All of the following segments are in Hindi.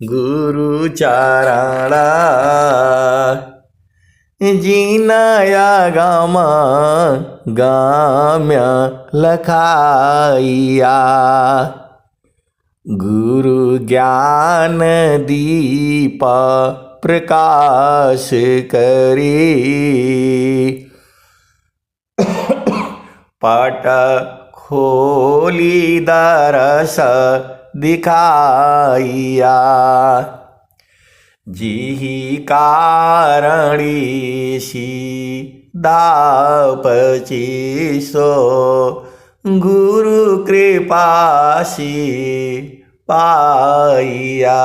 गुरु चरणा जीनाया गामा गाम्य लखाइया गुरु ज्ञान दीप प्रकाश करी पट खोली दरस दिखाइया जिहि कारणी सी दापची सो गुरु कृपासी पाइया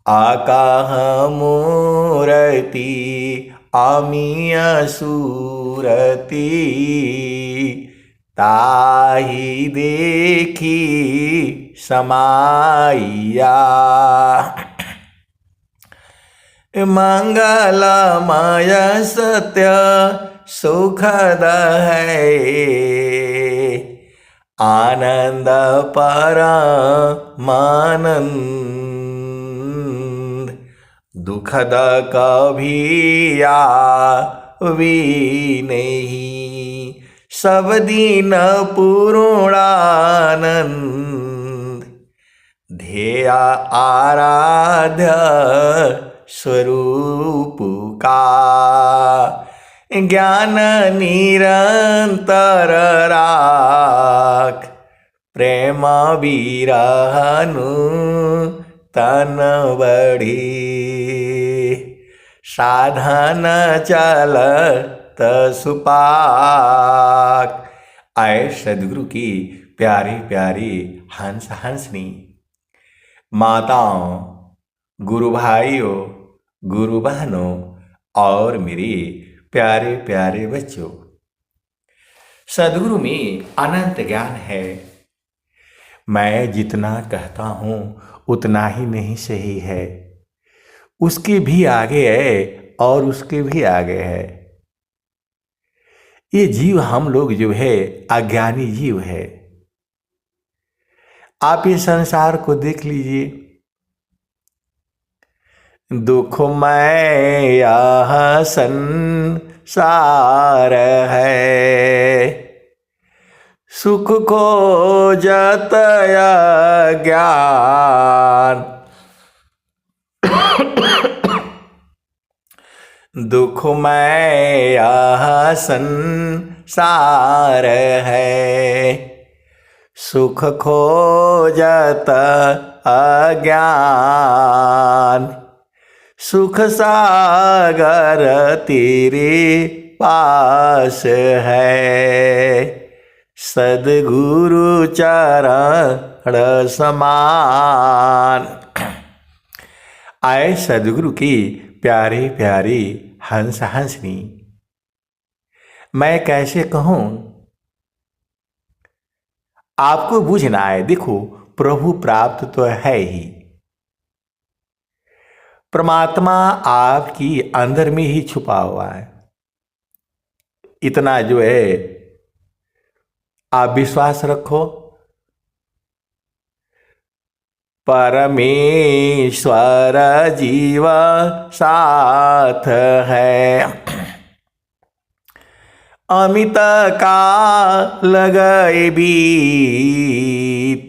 आकाह मूर्ति अमीय सूरती ताहि देखी समाइया मंगलमय सत्य सुखद है आनंद परमानंद दुखद कभी आवी नहीं सब दिन पूर्णानंद ध्येय आराध्य स्वरूप का ज्ञान निरंतर राख प्रेम विरहनु तन बढ़ी साधन चलत सुपाक। आए सदगुरु की प्यारी प्यारी हंस हंसनी माताओं, गुरु भाइयों, गुरु बहनों और मेरे प्यारे प्यारे बच्चों, सदगुरु में अनंत ज्ञान है। मैं जितना कहता हूँ उतना ही नहीं सही है, उसके भी आगे है और उसके भी आगे है। ये जीव हम लोग जो है अज्ञानी जीव है। आप इस संसार को देख लीजिए, दुखमय यह संसार है, सुख खोजत ज्ञान दुखमय यह संसार है, सुख खोजत अज्ञान सुख सागर तेरे पास है, सद्गुरु चरण समान। आए सद्गुरु की प्यारी प्यारी हंस हंसनी, मैं कैसे कहूँ, आपको बूझना है। देखो, प्रभु प्राप्त तो है ही, परमात्मा आपकी अंदर में ही छुपा हुआ है। इतना जो है आप विश्वास रखो, परमेश्वर जीव साथ है, अमित का लगए बीत,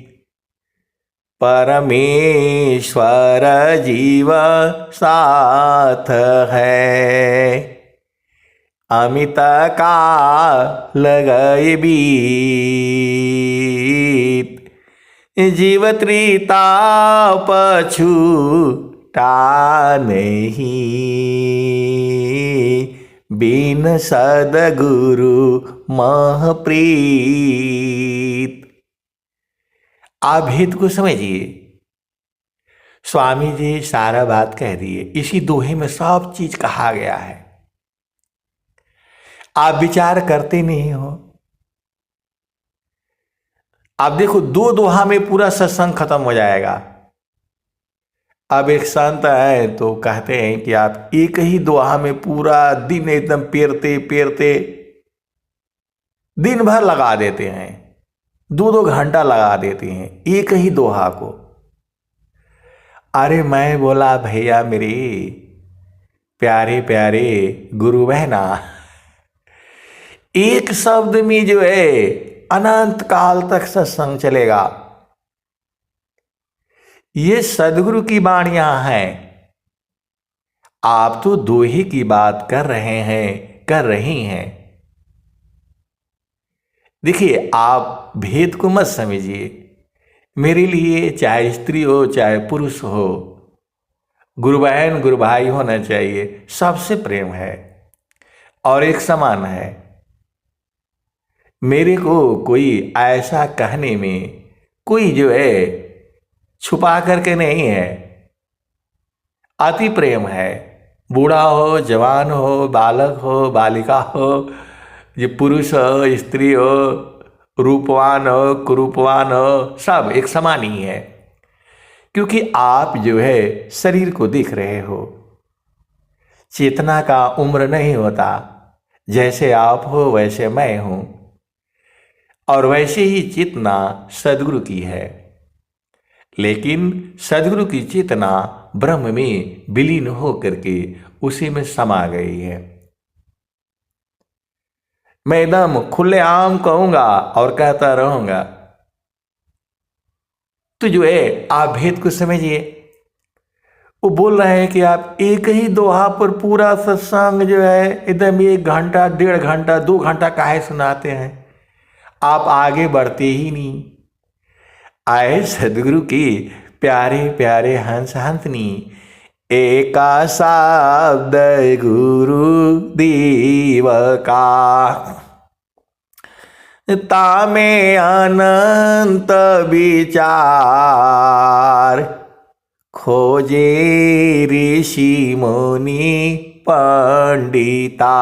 परमेश्वर जीव साथ है, अमित का लगए बीत, जीव त्रिता पछूटा नहीं, बिन सद्गुरु महप्रीत। आप भेद को समझिए, स्वामी जी सारा बात कह दिए, इसी दोहे में सब चीज कहा गया है। आप विचार करते नहीं हो। आप देखो, दो दोहा में पूरा सत्संग खत्म हो जाएगा। अब एक संत है तो कहते हैं कि आप एक ही दोहा में पूरा दिन एकदम पेरते पेरते दिन भर लगा देते हैं। 2-2 घंटा लगा देती हैं एक ही दोहा को। अरे मैं बोला भैया मेरी प्यारे प्यारे गुरु बहना, एक शब्द में जो है अनंत काल तक सत्संग चलेगा। ये सदगुरु की वाणियां हैं। आप तो दोहे की बात कर रहे हैं, कर रही हैं। देखिए, आप भेद को मत समझिए। मेरे लिए चाहे स्त्री हो चाहे पुरुष हो, गुरु बहन गुरु भाई होना चाहिए। सबसे प्रेम है और एक समान है। मेरे को कोई ऐसा कहने में कोई जो है छुपा करके नहीं है। अति प्रेम है। बूढ़ा हो, जवान हो, बालक हो, बालिका हो, ये पुरुष हो, स्त्री हो, रूपवान हो, कुरूपवान हो, सब एक समान ही है। क्योंकि आप जो है शरीर को देख रहे हो। चेतना का उम्र नहीं होता। जैसे आप हो वैसे मैं हूं, और वैसे ही चेतना सदगुरु की है। लेकिन सदगुरु की चेतना ब्रह्म में विलीन हो करके उसी में समा गई है। मैं एकदम खुलेआम कहूंगा और कहता रहूंगा। तो जो है आप भेद को समझिए। वो बोल रहे हैं कि आप एक ही दोहा पर पूरा सत्संग जो है एकदम 1 घंटा, 1.5 घंटा, 2 घंटा काहे सुनाते हैं, आप आगे बढ़ते ही नहीं। आए सदगुरु की प्यारे प्यारे हंस हंसनी, एका शब्द गुरु देव का, तामे अनंत विचार, खोजे ऋषि मुनि पंडिता,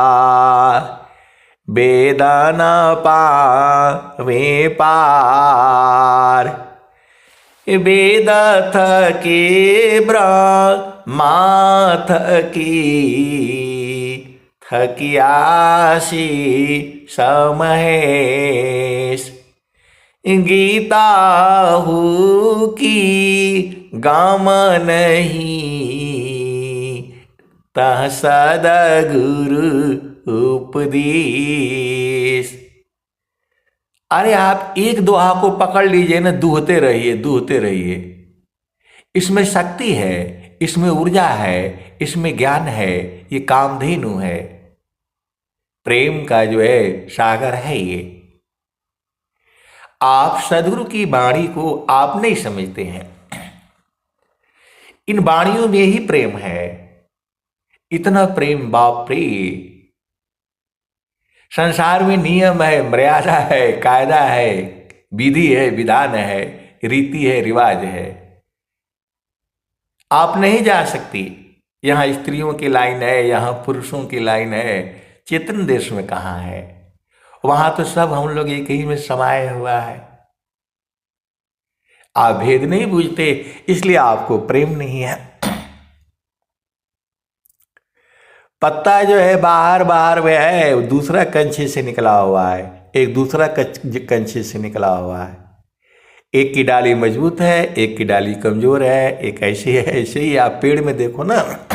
वेदन पावे पार, वेद थके ब्रह्मा थकी, थकियासी समहेश, गीता हु की गाम नहीं, तह सदगुरु उपदेश। अरे आप एक दोहा को पकड़ लीजिए ना, दूहते रहिए, दूहते रहिए। इसमें शक्ति है, इसमें ऊर्जा है, इसमें ज्ञान है। ये कामधेनु है, प्रेम का जो है सागर है ये। आप सदगुरु की वाणी को आप नहीं समझते हैं। इन वाणियों में ही प्रेम है। इतना प्रेम, बाप रे। संसार में नियम है, मर्यादा है, कायदा है, विधि है, विधान है, रीति है, रिवाज है। आप नहीं जा सकती। यहाँ स्त्रियों की लाइन है, यहाँ पुरुषों की लाइन है। चेतन देश में कहाँ है? वहां तो सब हम लोग एक ही में समाये हुआ है। आप भेद नहीं बूझते, इसलिए आपको प्रेम नहीं है। पत्ता जो है बाहर बाहर में है, दूसरा कंछे से निकला हुआ है, एक दूसरा कंछे से निकला हुआ है। एक की डाली मजबूत है, एक की डाली कमजोर है, एक ऐसी है। ऐसे ही आप पेड़ में देखो ना।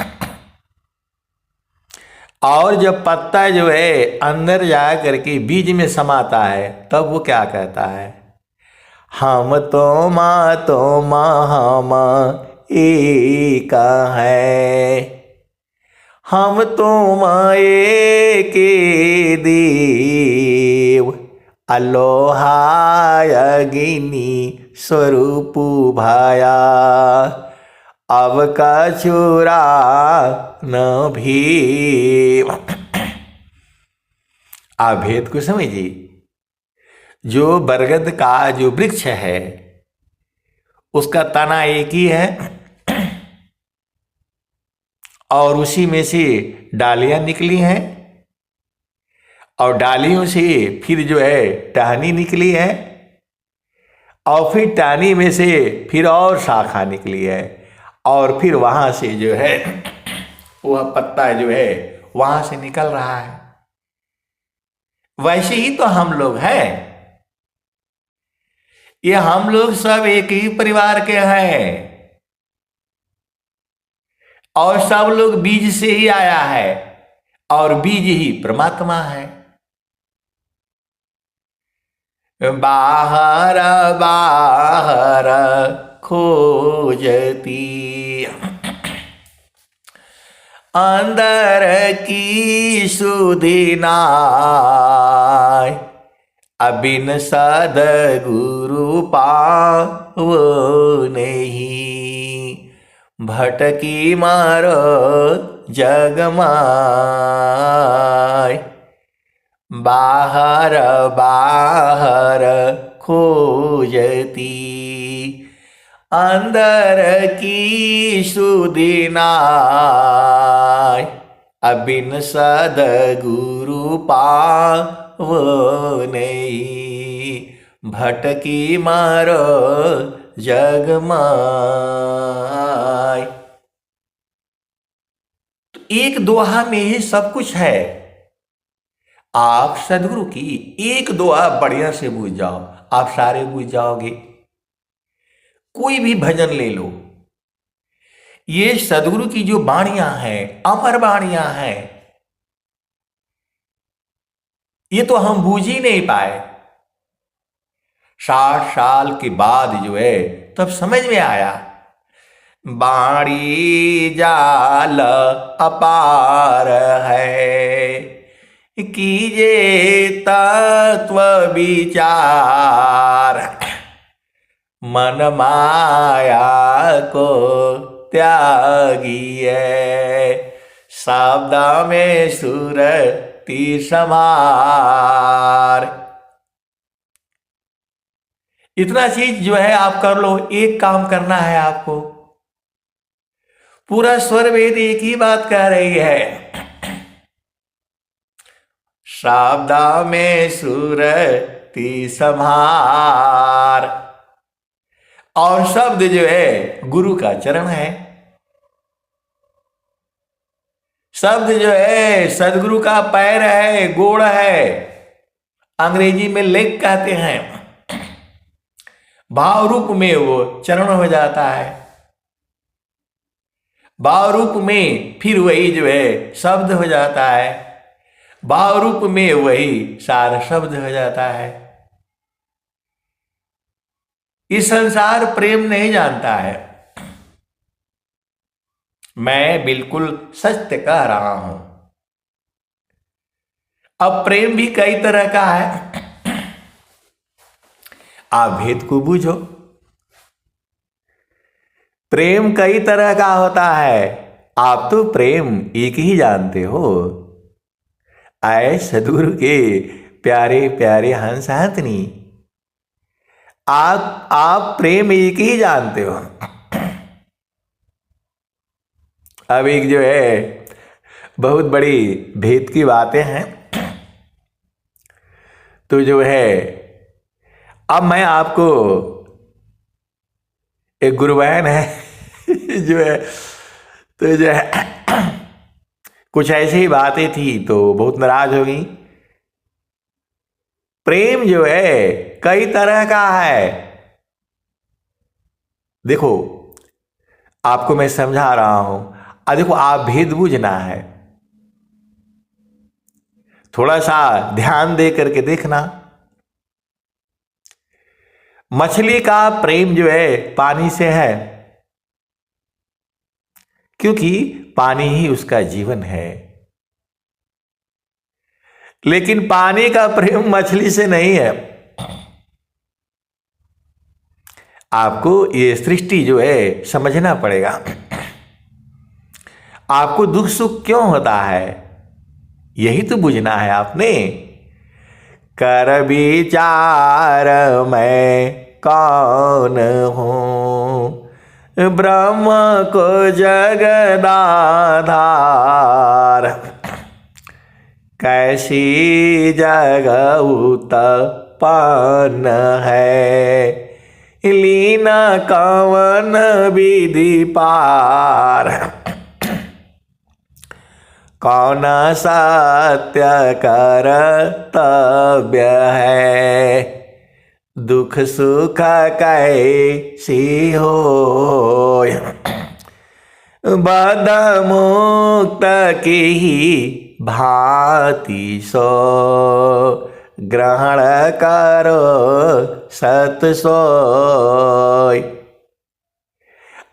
और जब पत्ता जो है अंदर जा करके बीज में समाता है, तब वो क्या कहता है? हम तो हम एक है, हम तो माए के देव, अलोहाय अग्नि स्वरूप भाया, अब का चूरा न भी। आप भेद को समझिए। जो बरगद का जो वृक्ष है, उसका तना एक ही है, और उसी में से डालियां निकली हैं, और डालियों से फिर जो है टहनी निकली है, और फिर टहनी में से फिर और शाखा निकली है, और फिर वहां से जो है वह पत्ता जो है वहां से निकल रहा है। वैसे ही तो हम लोग हैं। ये हम लोग सब एक ही परिवार के हैं और सब लोग बीज से ही आया है और बीज ही परमात्मा है। बाहर बाहर खोजती अंदर की सुधि नाय, अबिन सद्गुरु पावो नहीं, भटकी मारो जग माय। बाहर बाहर खोजती अंदर की सुधि नाय, अबिन सद्गुरु पावो नहीं, भटकी मारो जग माय। तो एक दोहा में ही सब कुछ है। आप सदगुरु की एक दोहा बढ़िया से बूझ जाओ, आप सारे बूझ जाओगे। कोई भी भजन ले लो, ये सदगुरु की जो वाणियां हैं, अमर वाणियां हैं, ये तो हम बूझ ही नहीं पाए। 60 साल के बाद जो है तब समझ में आया, बाणी जाल अपार है, कीजे तत्व विचार, मन माया को त्यागिए, शब्द में सुरति समार। इतना चीज जो है आप कर लो। एक काम करना है आपको, पूरा स्वर वेद एक ही बात कह रही है, शब्द में सुरति संहार। और शब्द जो है गुरु का चरण है, शब्द जो है सदगुरु का पैर है, गोड़ है, अंग्रेजी में लेग कहते हैं। भाव रूप में वो चरण हो जाता है, भाव रूप में फिर वही जो है शब्द हो जाता है, भाव रूप में वही सार शब्द हो जाता है। इस संसार प्रेम नहीं जानता है, मैं बिल्कुल सत्य कह रहा हूं। अब प्रेम भी कई तरह का है, आप भेद को बूझो। प्रेम कई तरह का होता है, आप तो प्रेम एक ही जानते हो। आए सदगुरु के प्यारे प्यारे हंस हंसनी, आप प्रेम एक ही जानते हो। अब एक जो है बहुत बड़ी भेद की बातें हैं, तो जो है अब मैं आपको एक गुरु बहन है जो है, तो जो है कुछ ऐसी ही बातें थी तो बहुत नाराज हो गई। प्रेम जो है कई तरह का है। देखो आपको मैं समझा रहा हूं, देखो आप भेद बूझना है, थोड़ा सा ध्यान दे करके देखना। मछली का प्रेम जो है पानी से है, क्योंकि पानी ही उसका जीवन है। लेकिन पानी का प्रेम मछली से नहीं है। आपको ये सृष्टि जो है समझना पड़ेगा। आपको दुख सुख क्यों होता है, यही तो बुझना है आपने। कर विचार मैं कौन हूं, ब्रह्म को जगदाधार, कैसी जगह उत्पन्न है, लीना कवन विधि पार, कौन सत्य कर्तव्य है, दुख सुख कैसी हो, बद मुक्त की ही भांति सो, ग्रहण करो सत सोय।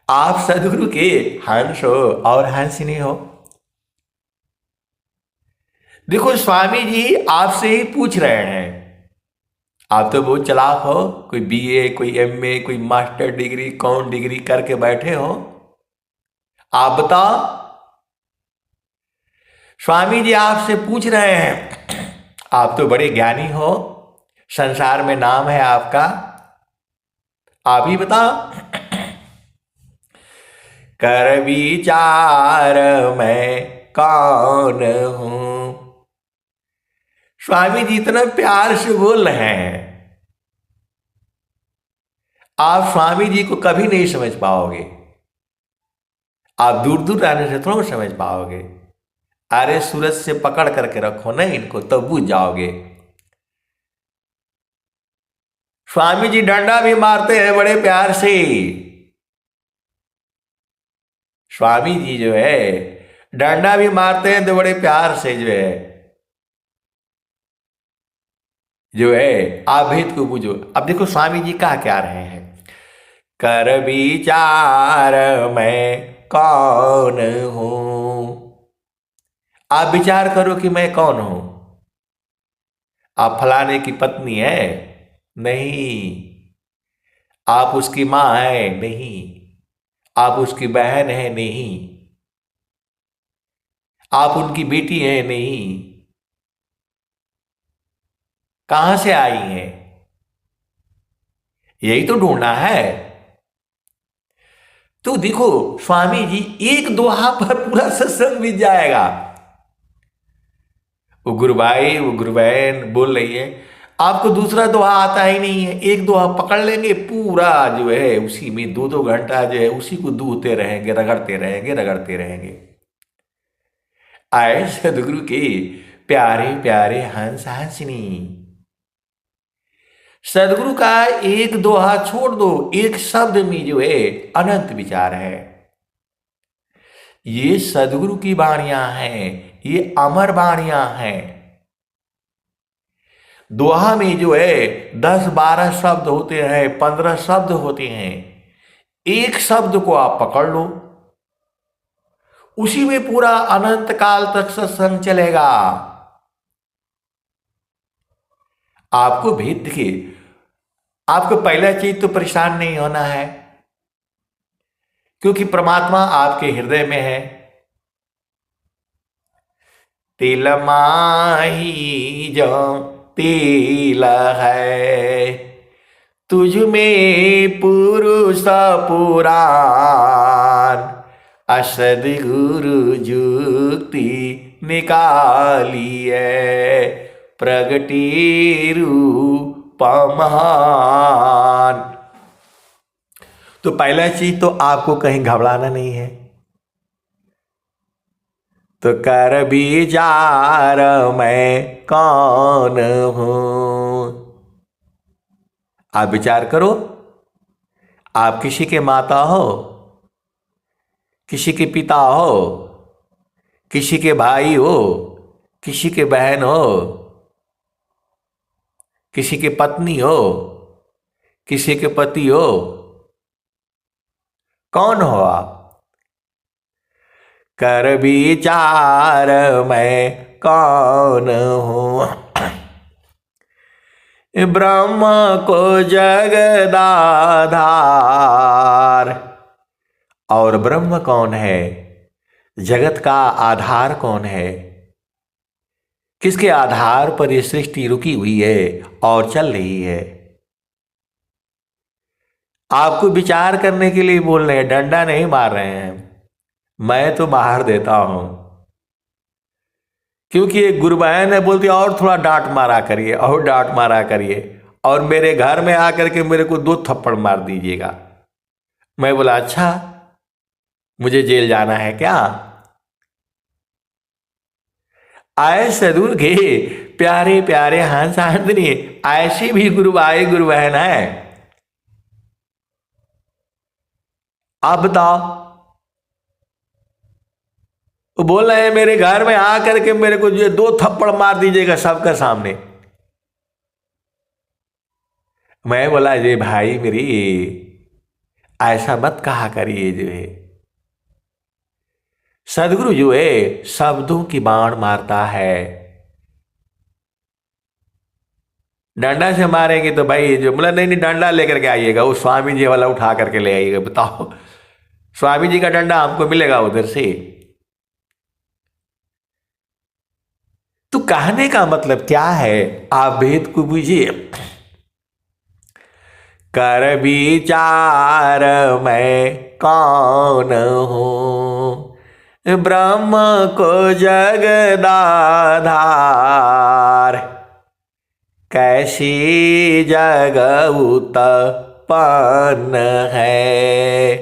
आप सदगुरु के हंस हो और हंसिनी हो। देखो स्वामी जी आपसे ही पूछ रहे हैं। आप तो बहुत चालाक हो, कोई बीए, कोई एमए, कोई मास्टर डिग्री, कौन डिग्री करके बैठे हो। आप बताओ, स्वामी जी आपसे पूछ रहे हैं। आप तो बड़े ज्ञानी हो, संसार में नाम है आपका, आप ही बताओ। कर विचार मैं कौन हूं। स्वामी जी इतना प्यार से बोल रहे हैं, आप स्वामी जी को कभी नहीं समझ पाओगे। आप दूर दूर रहने से थोड़ा समझ पाओगे। अरे सूरज से पकड़ करके रखो ना इनको, तब बूझ जाओगे। स्वामी जी डंडा भी मारते हैं बड़े प्यार से। स्वामी जी जो है डंडा भी मारते हैं तो बड़े प्यार से जो है आप भेद को बूझो। अब देखो स्वामी जी कहा क्या रहे हैं। कर विचार मैं कौन हूं। आप विचार करो कि मैं कौन हूं। आप फलाने की पत्नी है? नहीं। आप उसकी मां है? नहीं। आप उसकी बहन है? नहीं। आप उनकी बेटी है? नहीं। कहां से आई हैं? यही तो ढूंढना है। तो देखो स्वामी जी एक दोहा पर पूरा सत्संग बीत जाएगा। वो गुरु भाई, वो गुरु बहन बोल रही है, आपको दूसरा दोहा आता ही नहीं है। एक दोहा पकड़ लेंगे, पूरा जो है उसी में 2-2 घंटा जो है उसी को दूहते रहेंगे, रगड़ते रहेंगे, रगड़ते रहेंगे। आए सदगुरु के प्यारे प्यारे हंस हंसनी। सदगुरु का एक दोहा छोड़ दो, एक शब्द में जो है अनंत विचार है। ये सदगुरु की वाणियां हैं, ये अमर वाणियां हैं। दोहा में जो है 10-12 शब्द होते हैं, 15 शब्द होते हैं। एक शब्द को आप पकड़ लो, उसी में पूरा अनंत काल तक सत्संग चलेगा। आपको भेद देखिए, आपको पहला चीज तो परेशान नहीं होना है, क्योंकि परमात्मा आपके हृदय में है। तिल माही जो तिल है, तुझ में पुरुष पुराण, असद गुरु जुक्ति निकालिए, प्रगति रूप महान। तो पहला चीज तो आपको कहीं घबराना नहीं है। तो कर विचार मैं कौन हूं। आप विचार करो, आप किसी के माता हो, किसी के पिता हो, किसी के भाई हो, किसी के बहन हो, किसी के पत्नी हो, किसी के पति हो। कौन हो आप? कर विचार मैं कौन हूं। ब्रह्म को जगदाधार। और ब्रह्म कौन है? जगत का आधार कौन है? किसके आधार पर यह सृष्टि रुकी हुई है और चल रही है? आपको विचार करने के लिए बोल रहे हैं, डंडा नहीं मार रहे हैं। मैं तो बाहर देता हूं, क्योंकि एक गुरु बहन है बोलती और थोड़ा डांट मारा करिए, और डांट मारा करिए, और मेरे घर में आकर के मेरे को 2 थप्पड़ मार दीजिएगा। मैं बोला अच्छा, मुझे जेल जाना है क्या? आए सदगुरु के प्यारे प्यारे हंस आदमी, ऐसे भी गुरु भाई गुरु बहन है। आप बताओ, वो बोल रहे हैं मेरे घर में आकर के मेरे को जो 2 थप्पड़ मार दीजिएगा सबका सामने। मैं बोला जी भाई मेरी ऐसा मत कहा करिए, जो है सदगुरु जो है शब्दों की बाण मारता है। डंडा से मारेंगे तो भाई जो बोला नहीं नहीं डंडा लेकर के आइएगा, वो स्वामी जी वाला उठा करके ले आइएगा। बताओ, स्वामी जी का डंडा हमको मिलेगा उधर से? तो कहने का मतलब क्या है, आप भेद को बुझिए। कर विचार मैं कौन हूं, ब्रह्म को जगदाधार, कैसी जग उत्पन्न है,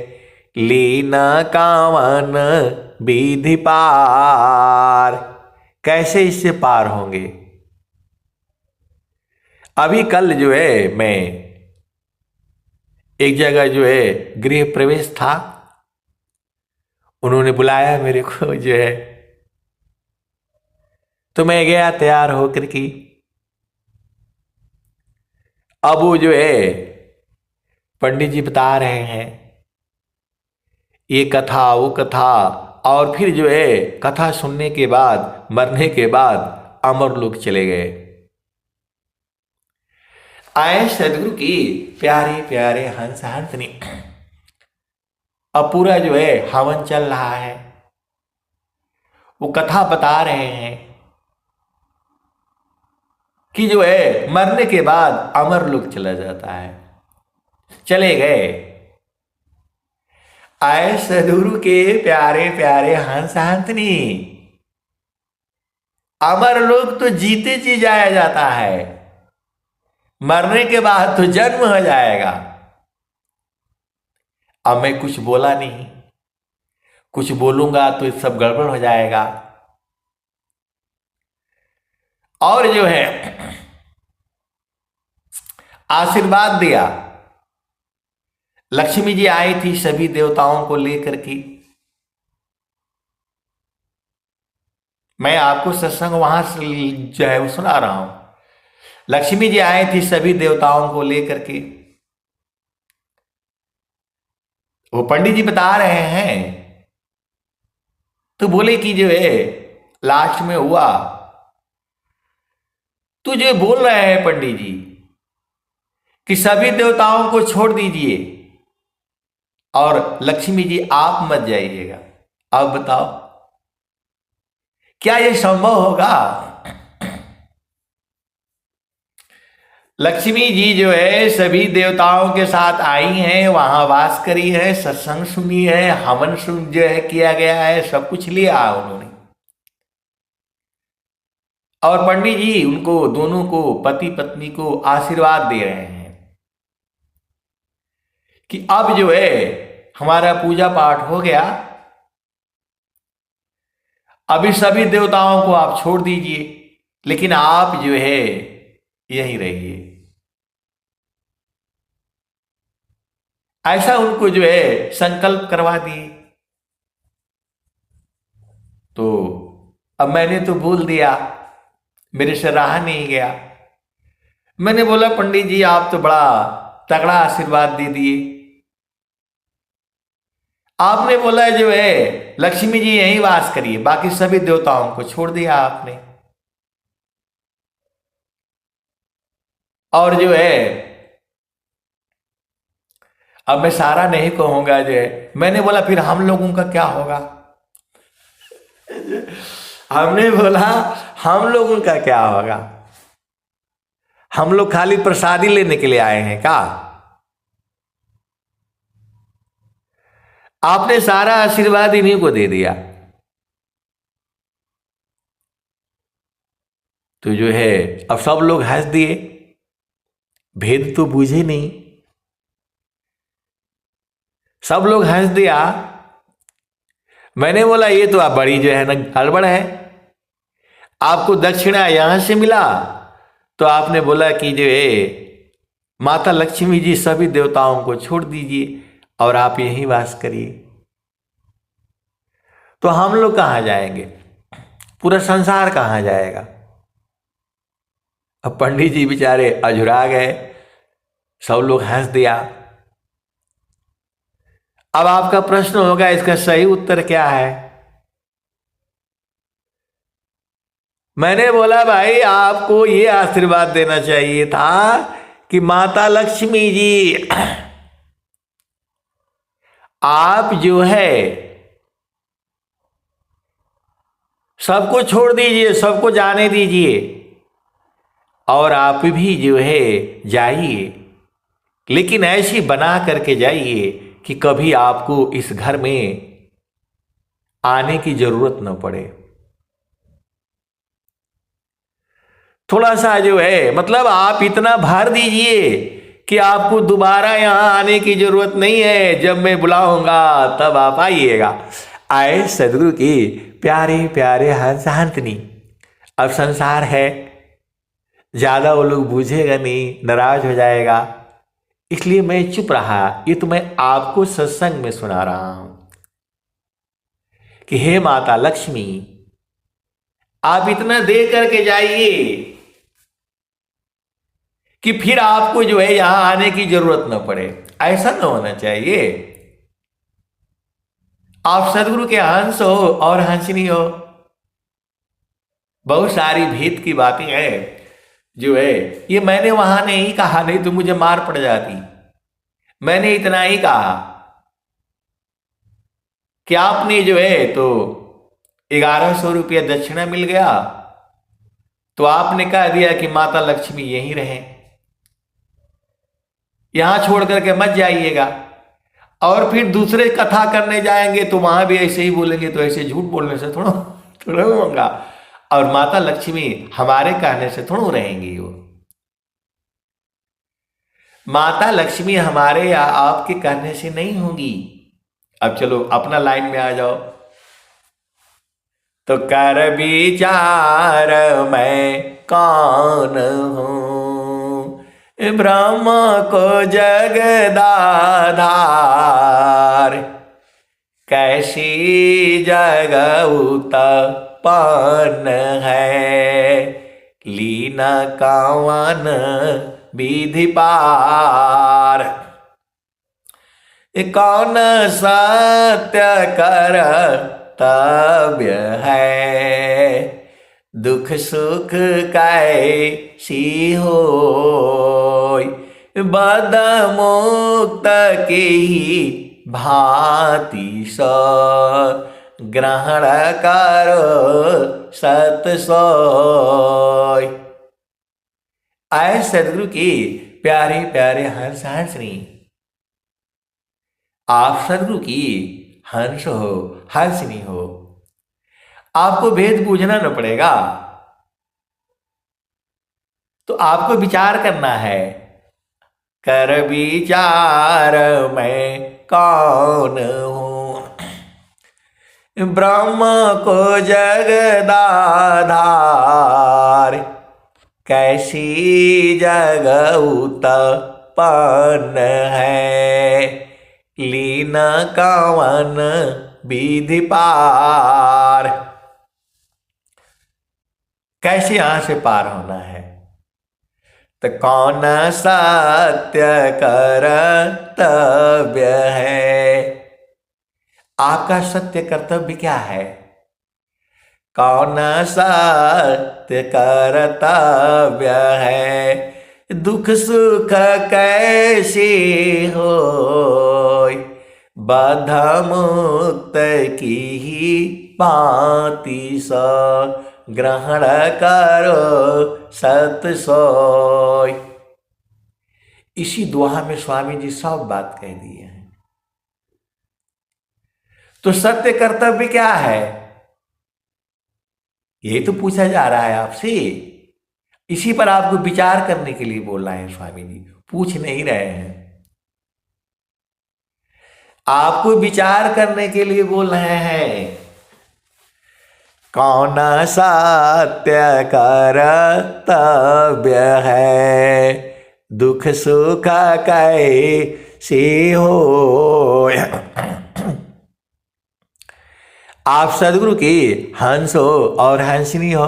लीन कामन विधि पार। कैसे इससे पार होंगे? अभी कल जो है मैं एक जगह जो है गृह प्रवेश था, उन्होंने बुलाया मेरे को जो है, तो मैं गया तैयार होकर के। अब वो जो है पंडित जी बता रहे हैं ये कथा वो कथा, और फिर जो है कथा सुनने के बाद मरने के बाद अमर लोग चले गए। आए सदगुरु की प्यारे प्यारे हंस हंसनी। अब पूरा जो है हवन चल रहा है, वो कथा बता रहे हैं कि जो है मरने के बाद अमर लोग चला जाता है। चले गए। आए सदगुरु के प्यारे प्यारे हंस हंसनी। अमर लोग तो जीते जी जाया जाता है, मरने के बाद तो जन्म हो जाएगा। अब मैं कुछ बोला नहीं, कुछ बोलूंगा तो सब गड़बड़ हो जाएगा। और जो है आशीर्वाद दिया। लक्ष्मी जी आई थी सभी देवताओं को लेकर के। मैं आपको सत्संग वहां से जो है वो सुना रहा हूं। लक्ष्मी जी आई थी सभी देवताओं को लेकर के। वो पंडित जी बता रहे हैं, तो बोले कि जो है लास्ट में हुआ, तो जो बोल रहे हैं पंडित जी कि सभी देवताओं को छोड़ दीजिए और लक्ष्मी जी आप मत जाइएगा। अब बताओ क्या यह संभव होगा? लक्ष्मी जी जो है सभी देवताओं के साथ आई हैं, वहां वास करी है, सत्संग सुनी है, हवन सुन जो है किया गया है, सब कुछ लिया उन्होंने। और पंडित जी उनको दोनों को पति पत्नी को आशीर्वाद दे रहे हैं कि अब जो है हमारा पूजा पाठ हो गया, अभी सभी देवताओं को आप छोड़ दीजिए, लेकिन आप जो है यहीं रहिए। ऐसा उनको जो है संकल्प करवा दिए। तो अब मैंने तो बोल दिया, मेरे से रहा नहीं गया। मैंने बोला पंडित जी आप तो बड़ा तगड़ा आशीर्वाद दे दिए। आपने बोला जो है लक्ष्मी जी यहीं वास करिए, बाकी सभी देवताओं को छोड़ दिया आपने। और जो है अब मैं सारा नहीं कहूंगा जो है, मैंने बोला फिर हम लोगों का क्या होगा? हमने बोला हम लोगों का क्या होगा? हम लोग खाली प्रसादी लेने के लिए आए हैं क्या? आपने सारा आशीर्वाद इन्हीं को दे दिया। तो जो है अब सब लोग हंस दिए, भेद तो बूझे नहीं, सब लोग हंस दिया। मैंने बोला ये तो आप बड़ी जो है ना गड़बड़ है। आपको दक्षिणा यहां से मिला तो आपने बोला कि जो है माता लक्ष्मी जी सभी देवताओं को छोड़ दीजिए और आप यहीं वास करिए। तो हम लोग कहाँ जाएंगे? पूरा संसार कहाँ जाएगा? अब पंडित जी बेचारे अझुरा गए, सब लोग हंस दिया। अब आपका प्रश्न होगा इसका सही उत्तर क्या है? मैंने बोला भाई आपको ये आशीर्वाद देना चाहिए था कि माता लक्ष्मी जी आप जो है सबको छोड़ दीजिए, सबको जाने दीजिए और आप भी जो है जाइए, लेकिन ऐसी बना करके जाइए कि कभी आपको इस घर में आने की जरूरत न पड़े। थोड़ा सा जो है मतलब आप इतना भर दीजिए कि आपको दोबारा यहां आने की जरूरत नहीं है, जब मैं बुलाऊंगा तब आप आइएगा। आए सदगुरु की प्यारे प्यारे हंसनी। अब संसार है, ज्यादा वो लोग बूझेगा नहीं, नाराज हो जाएगा, इसलिए मैं चुप रहा। ये तो मैं आपको सत्संग में सुना रहा हूं कि हे माता लक्ष्मी आप इतना दे करके जाइए कि फिर आपको जो है यहां आने की जरूरत न पड़े। ऐसा न होना चाहिए। आप सदगुरु के हंस हो और हंसनी हो। बहुत सारी भेद की बातें हैं जो है ये मैंने वहां नहीं कहा, नहीं तो मुझे मार पड़ जाती। मैंने इतना ही कहा कि आपने जो है तो 1100 रुपया दक्षिणा मिल गया तो आपने कह दिया कि माता लक्ष्मी यहीं रहें, यहां छोड़ करके मत जाइएगा। और फिर दूसरे कथा करने जाएंगे तो वहां भी ऐसे ही बोलेंगे, तो ऐसे झूठ बोलने से थोड़ा थोड़ा होगा। और माता लक्ष्मी हमारे कहने से थोड़ा रहेंगी। वो माता लक्ष्मी हमारे या आपके कहने से नहीं होगी। अब चलो अपना लाइन में आ जाओ। तो कर विचार मैं कौन हूं, ब्रह्म को जगदाधार, कैसी जग उत्पन्न है, लीना कावन विधि पार, कौन सत्य कर तव्य है, दुख सुख कैसी होय, बद मुक्त की भांति स ग्रहण करो सत सोय। आए सदगुरु की प्यारे प्यारे हंस हंसनी। आप सदगुरु की हंस हो, हंसनी हो। आपको भेद बूझना न पड़ेगा। तो आपको विचार करना है, कर विचार मैं कौन हूं, ब्रह्म को जगदाधार, कैसी जग उत्पन्न है, लीना कावन विधि पार। कैसे यहां से पार होना है? तो कौन सत्य कर्तव्य है। आपका सत्य कर्तव्य क्या है? कौन सत्य कर्तव्य है, दुख सुख कैसे होय, बद्ध मुक्त की भांति स ग्रहण करो सत सोय। इसी दोहा में स्वामी जी सब बात कह दिए हैं। तो सत्य कर्तव्य क्या है, ये तो पूछा जा रहा है आपसे। इसी पर आपको विचार करने के लिए बोल रहे हैं स्वामी जी, पूछ नहीं रहे हैं, आपको विचार करने के लिए बोल रहे हैं। कौन सत्य कर्तव्य है, दुख सुख कैसे हो। आप सदगुरु की हंस हो और हंसनी हो,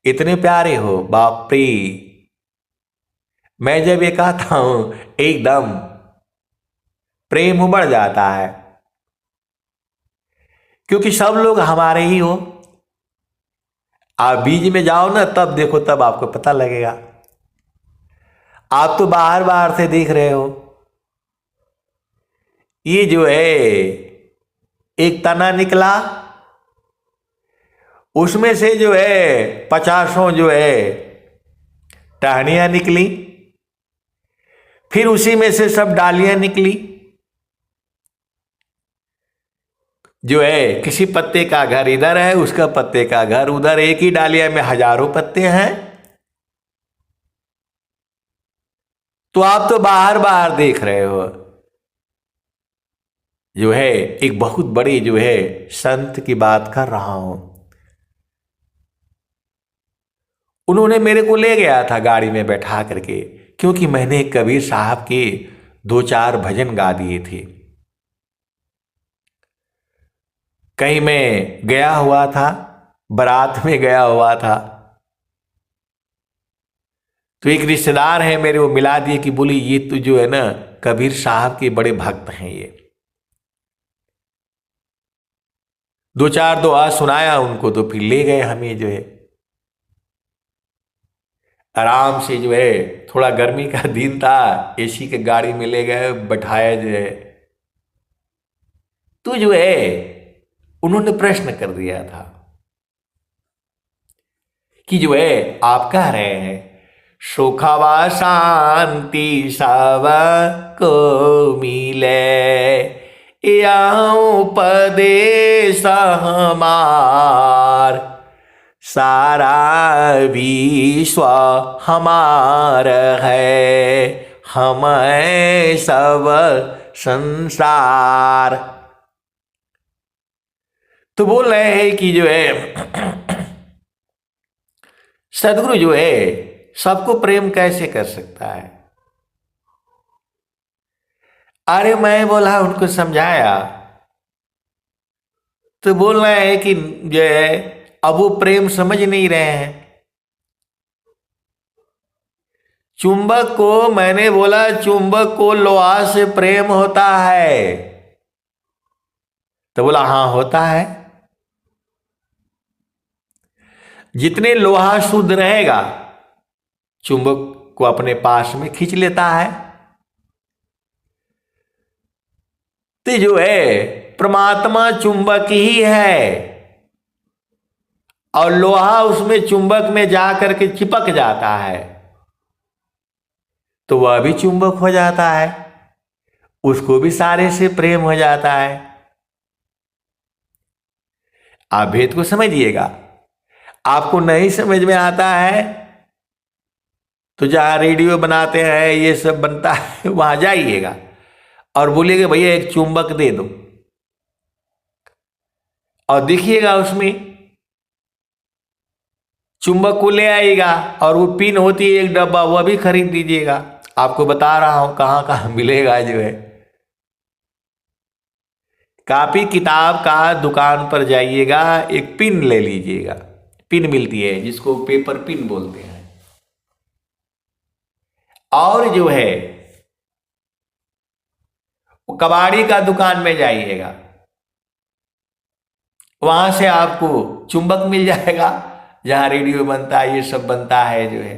इतने प्यारे हो, बाप रे। मैं जब ये कहता हूं एकदम प्रेम उमड़ जाता है, क्योंकि सब लोग हमारे ही हो। आप बीज में जाओ ना, तब देखो, तब आपको पता लगेगा। आप तो बाहर बाहर से देख रहे हो। ये जो है एक तना निकला, उसमें से जो है 50 जो है टहनियां निकली, फिर उसी में से सब डालियां निकली। जो है किसी पत्ते का घर इधर है, उसका पत्ते का घर उधर, एक ही डालिया में हजारों पत्ते हैं। तो आप तो बाहर बाहर देख रहे हो। जो है एक बहुत बड़ी जो है संत की बात कर रहा हूं। उन्होंने मेरे को ले गया था गाड़ी में बैठा करके, क्योंकि मैंने कबीर साहब के 2-4 भजन गा दिए थे। कहीं मैं गया हुआ था, बारात में गया हुआ था, तो एक रिश्तेदार है मेरे, वो मिला दिए कि बोली ये तो जो है ना कबीर साहब के बड़े भक्त हैं। ये 2-4 दुआ सुनाया उनको, तो फिर ले गए हमें जो है आराम से। जो है थोड़ा गर्मी का दिन था, एसी के गाड़ी में ले गए, बैठाया जो है। तो जो है उन्होंने प्रश्न कर दिया था कि जो है आप कह रहे हैं सुखवा शांति सब को मिले, या उपदेश हमार, सारा विश्व हमार है, हम सब संसार। तो बोल रहे हैं कि जो है सदगुरु जो है सबको प्रेम कैसे कर सकता है। अरे मैं बोला, उनको समझाया, तो बोल रहे हैं कि जो है अब वो प्रेम समझ नहीं रहे हैं। चुंबक को मैंने बोला, चुंबक को लोहा से प्रेम होता है, तो बोला हाँ होता है। जितने लोहा शुद्ध रहेगा चुंबक को अपने पास में खींच लेता है। तो जो है परमात्मा चुंबक ही है, और लोहा उसमें चुंबक में जा करके चिपक जाता है, तो वह भी चुंबक हो जाता है, उसको भी सारे से प्रेम हो जाता है। आप भेद को समझिएगा। आपको नहीं समझ में आता है तो जहां रेडियो बनाते हैं, ये सब बनता है, वहां जाइएगा और बोलिएगा भैया एक चुंबक दे दो, और देखिएगा उसमें चुंबक को ले आएगा, और वो पिन होती है एक डब्बा, वह भी खरीद दीजिएगा। आपको बता रहा हूं कहां कहां मिलेगा। जो है कापी किताब का दुकान पर जाइएगा, एक पिन ले लीजिएगा। पिन मिलती है जिसको पेपर पिन बोलते हैं। और जो है वो कबाड़ी का दुकान में जाइएगा, वहां से आपको चुंबक मिल जाएगा, जहां रेडियो बनता है, ये सब बनता है। जो है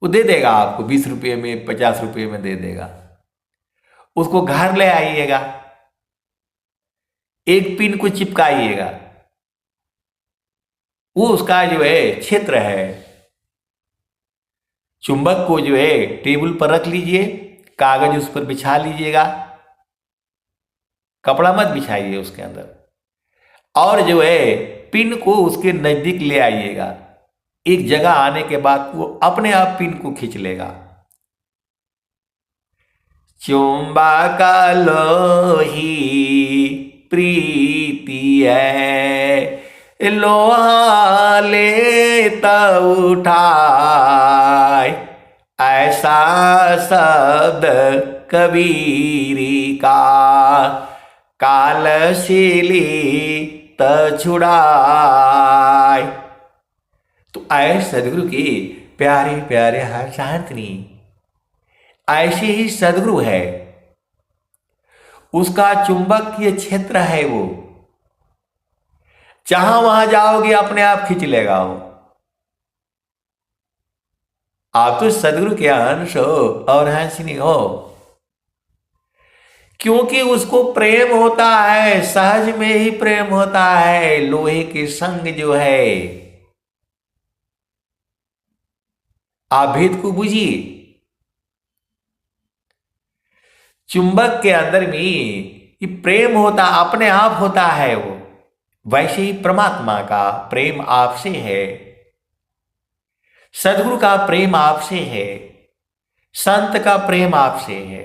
वो दे देगा आपको 20 रुपये में, 50 रुपये में दे देगा। उसको घर ले आइएगा, एक पिन को चिपकाइएगा, वो उसका जो है क्षेत्र है। चुंबक को जो है टेबल पर रख लीजिए, कागज उस पर बिछा लीजिएगा, कपड़ा मत बिछाइए उसके अंदर, और जो है पिन को उसके नजदीक ले आइएगा। एक जगह आने के बाद वो अपने आप पिन को खींच लेगा। चुंबक लोही प्रीति है, लोहा लेता उठाए, ऐसा शब्द कबीरी का, कालशीली त छुड़ाए। तो ऐ सदगुरु की प्यारे प्यारे हर शांतनी, ऐसे ही सदगुरु है, उसका चुंबकीय क्षेत्र है, वो जहां वहां जाओगे अपने आप खींच लेगा वो। आप तो सदगुरु के अंश हो और हंसनी हो, क्योंकि उसको प्रेम होता है, सहज में ही प्रेम होता है। लोहे के संग जो है, आप भेद को बुझिए। चुंबक के अंदर में ये प्रेम होता, अपने आप होता है वो। वैसे ही परमात्मा का प्रेम आपसे है, सदगुरु का प्रेम आपसे है, संत का प्रेम आपसे है।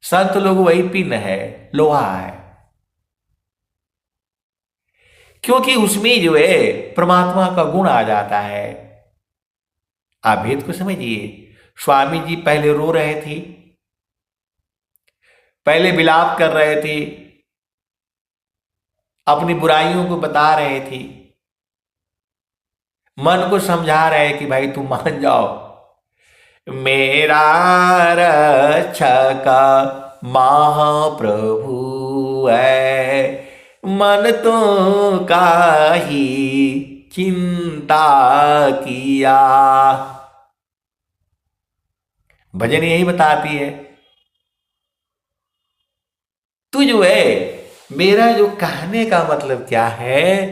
संत लोग वही पिन है, लोहा है, क्योंकि उसमें जो है परमात्मा का गुण आ जाता है। आप भेद को समझिए। स्वामी जी पहले रो रहे थे, पहले विलाप कर रहे थे, अपनी बुराइयों को बता रहे थे, मन को समझा रहे कि भाई तुम मान जाओ। मेरा रक्षक महाप्रभु है, मन तो काहि चिंता किया। भजन यही बताती है। तू जो है, मेरा जो कहने का मतलब क्या है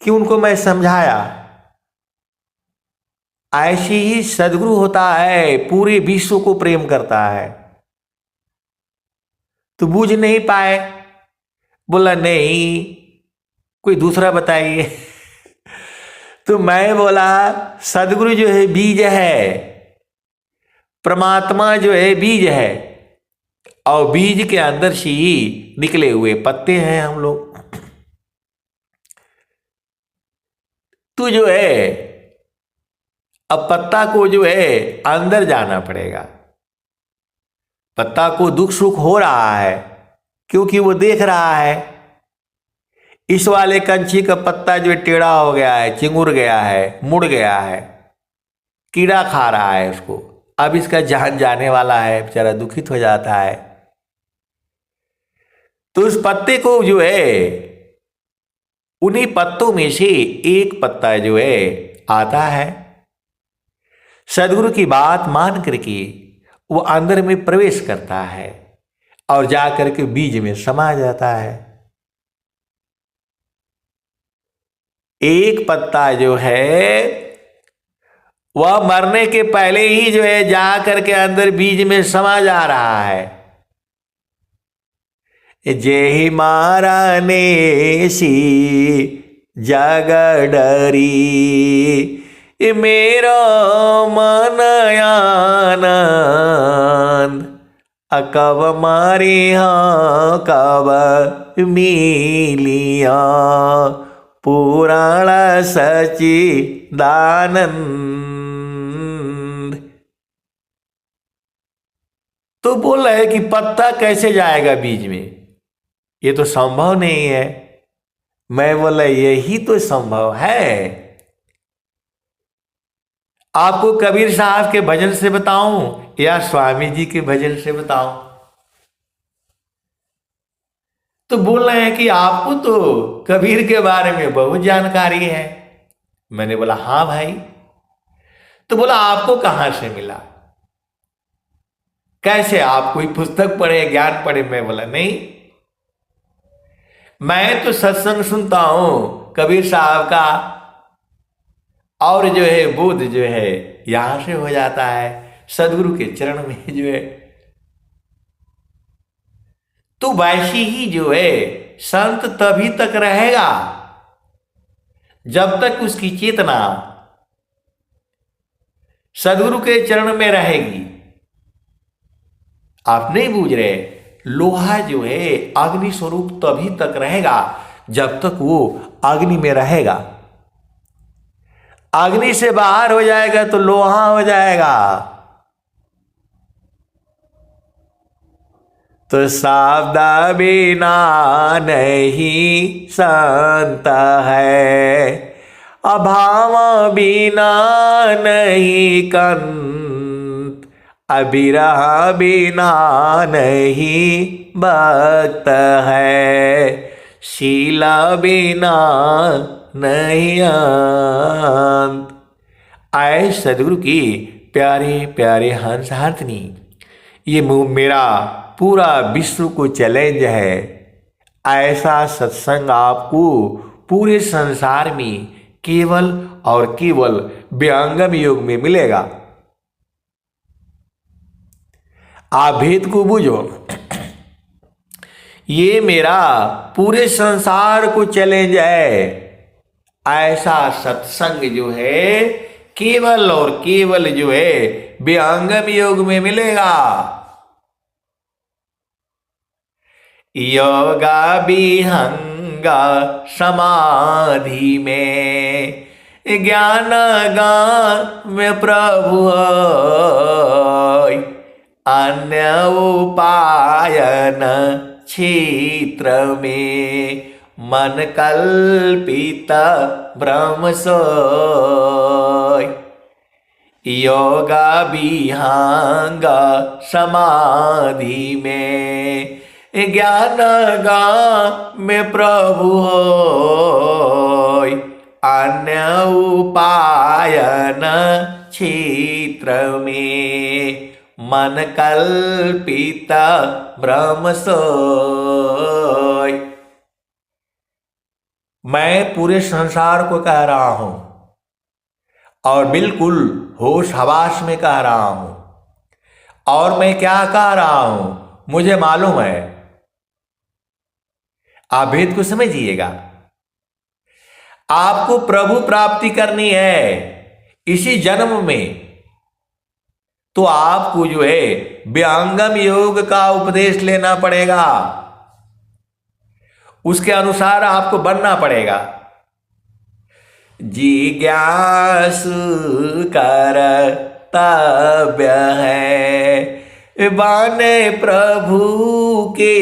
कि उनको मैं समझाया। ऐसे ही सदगुरु होता है, पूरे विश्व को प्रेम करता है। तो बूझ नहीं पाए, बोला नहीं कोई दूसरा बताइए। तो मैं बोला सदगुरु जो है बीज है, परमात्मा जो है बीज है, और बीज के अंदर से ही निकले हुए पत्ते हैं हम लोग। तू जो है, अब पत्ता को जो है अंदर जाना पड़ेगा। पत्ता को दुख सुख हो रहा है, क्योंकि वो देख रहा है इस वाले कंची का पत्ता जो टेढ़ा हो गया है, चिंगुर गया है, मुड़ गया है, कीड़ा खा रहा है उसको। अब इसका जान जाने वाला है, बेचारा दुखित हो जाता है। तो उस पत्ते को जो है, उन्हीं पत्तों में से एक पत्ता जो है आता है, सदगुरु की बात मान करके वो अंदर में प्रवेश करता है और जाकर के बीज में समा जाता है। एक पत्ता जो है वह मरने के पहले ही जो है जाकर के अंदर बीज में समा जा रहा है। जेहि मारा नेसी जग डरी, मेरो मन आनंद, कब मारे हाँ कब मिलिया, पुराण सच्चिदानंद। तो बोल रहे कि पत्ता कैसे जाएगा बीज में, ये तो संभव नहीं है। मैं बोला यही तो संभव है। आपको कबीर साहब के भजन से बताऊं या स्वामी जी के भजन से बताऊं? तो बोल रहे हैं कि आपको तो कबीर के बारे में बहुत जानकारी है। मैंने बोला हाँ भाई। तो बोला आपको कहां से मिला, कैसे, आप कोई पुस्तक पढ़े, ज्ञान पढ़े? मैं बोला नहीं, मैं तो सत्संग सुनता हूं कबीर साहब का, और जो है बोध जो है यहां से हो जाता है, सदगुरु के चरण में जो है। तो वैसी ही जो है संत तभी तक रहेगा जब तक उसकी चेतना सदगुरु के चरण में रहेगी। आप नहीं बूझ रहे, लोहा जो है अग्नि स्वरूप तभी तक रहेगा जब तक वो अग्नि में रहेगा। अग्नि से बाहर हो जाएगा तो लोहा हो जाएगा। तो शब्द बिना नहीं संत है, अभाव बिना नहीं कंत, अविरह बिना नहीं भक्त है, शीला बिना नहीं अंत। आए सदगुरु की प्यारे प्यारे हंस हाथनी, ये मेरा पूरा विश्व को चैलेंज है। ऐसा सत्संग आपको पूरे संसार में केवल और केवल विहंगम योग में मिलेगा। आप भेद को बूझो। ये मेरा पूरे संसार को चैलेंज है। ऐसा सत्संग जो है केवल और केवल जो है विहंगम योग में मिलेगा। योगा विहंगा समाधि में, ज्ञान गान में प्रभु अन्य उपायन क्षेत्र में, मन कल्पित ब्रह्म सोय। योगा विहंग समाधि में, ज्ञान गान में प्रभु होय, अन्य उपायन क्षेत्र में, मन कल्पित ब्रह्म सोय। मैं पूरे संसार को कह रहा हूं और बिल्कुल होश हवास में कह रहा हूं। और मैं क्या कह रहा हूं मुझे मालूम है। आप भेद को समझिएगा। आपको प्रभु प्राप्ति करनी है इसी जन्म में, तो आपको जो है विहंगम योग का उपदेश लेना पड़ेगा। उसके अनुसार आपको बनना पड़ेगा। जिज्ञासु कर्तव्य है, बाने प्रभु के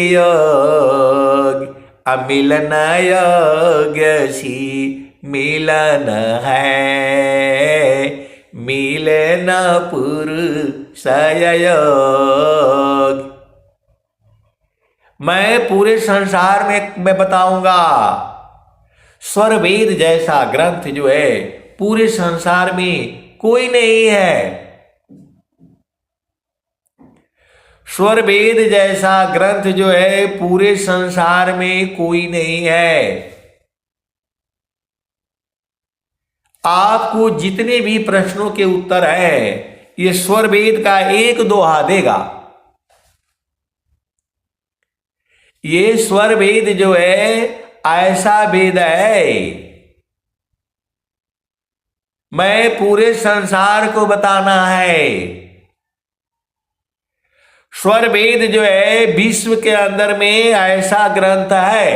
योग, अमिलन योग्य सी मिलन है, मिले न पुरुष योग। मैं पूरे संसार में मैं बताऊंगा। स्वर वेद जैसा ग्रंथ जो है पूरे संसार में कोई नहीं है। स्वर वेद जैसा ग्रंथ जो है पूरे संसार में कोई नहीं है। आपको जितने भी प्रश्नों के उत्तर है ये स्वर वेद का एक दोहा देगा। ये स्वर वेद जो है ऐसा वेद है, मैं पूरे संसार को बताना है। स्वर वेद जो है विश्व के अंदर में ऐसा ग्रंथ है,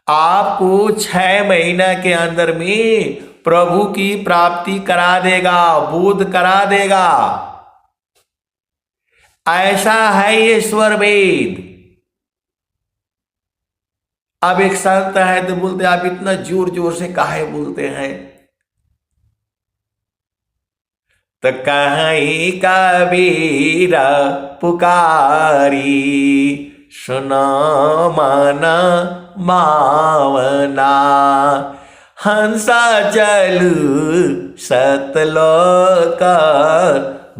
आपको 6 महीना के अंदर में प्रभु की प्राप्ति करा देगा, बोध करा देगा। ऐसा है ये स्वर वेद। अब एक संत है तो बोलते आप इतना जोर जोर से काहे बोलते हैं? तो कहीं कबीर पुकारी, सुनो मन मावना, हंसा चलू सतलोक,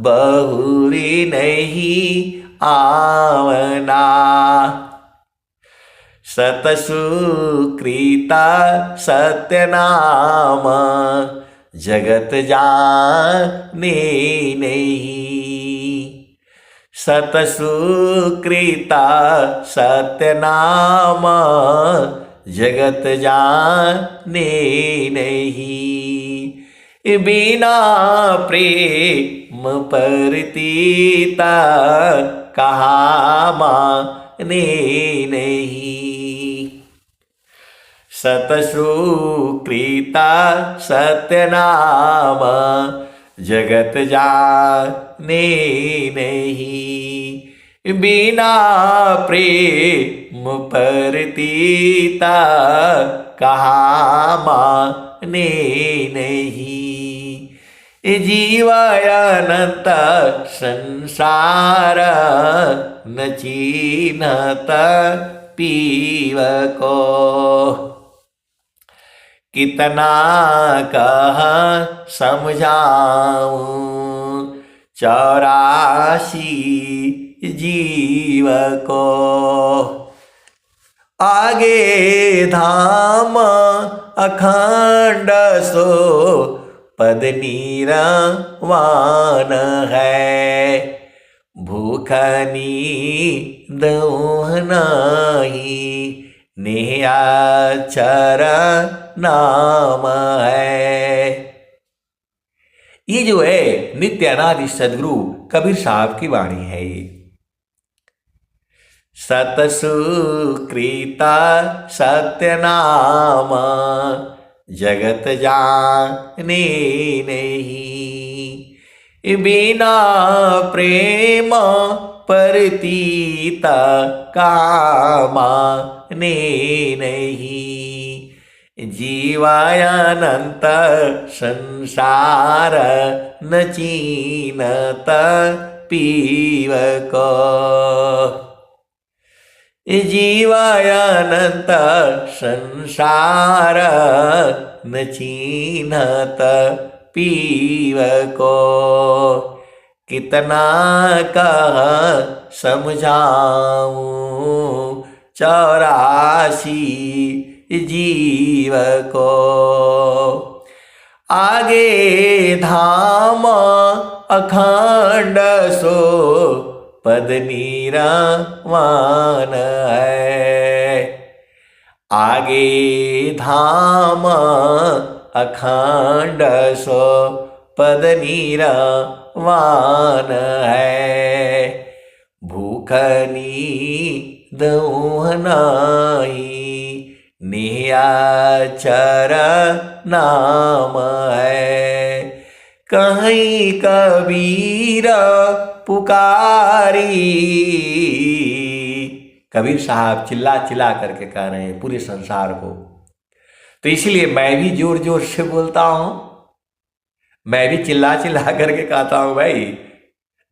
बहुरी नहीं आवना। सतसुकृता सत्यनाम, जगत जाने नहीं। सतसुकृता सत्यनाम, जगत जाने नहीं। बिना प्रेम परतीता, कहा माने नहीं। सतसुकृता सत्यनाम जगत जाने नहीं, बिना प्रेम परतीता कहाँ माने नहीं। जीवायनंत संसार न चीन्हत पीव को, कितना कह समझाऊं 84 जीव को। आगे धाम अखंड सो पद नीरवान है, भूख नींद नहीं निहाचर नाम है। ये जो है नित्य अनादि सदगुरु कबीर साहब की वाणी है। ये सतसुकृता सत्यनाम जगत जाने नहीं, बिना प्रेम परतीता कामाने नहीं। जीवायनंत संसार न चीनत पीव को, जीवायनंत संसार न चीन्हत पीव को, कितना कह समझाऊं 84 जीव को। आगे धाम अखंड सो पद नीरवान है, आगे धाम अखंड सो पद नीरवान है, भूख नींद नहीं निहाचर नाम है। कहीं कबीर पुकारी, कबीर साहब चिल्ला चिल्ला करके कह रहे हैं पूरे संसार को। तो इसलिए मैं भी जोर जोर से बोलता हूं, मैं भी चिल्ला चिल्ला करके कहता हूं भाई,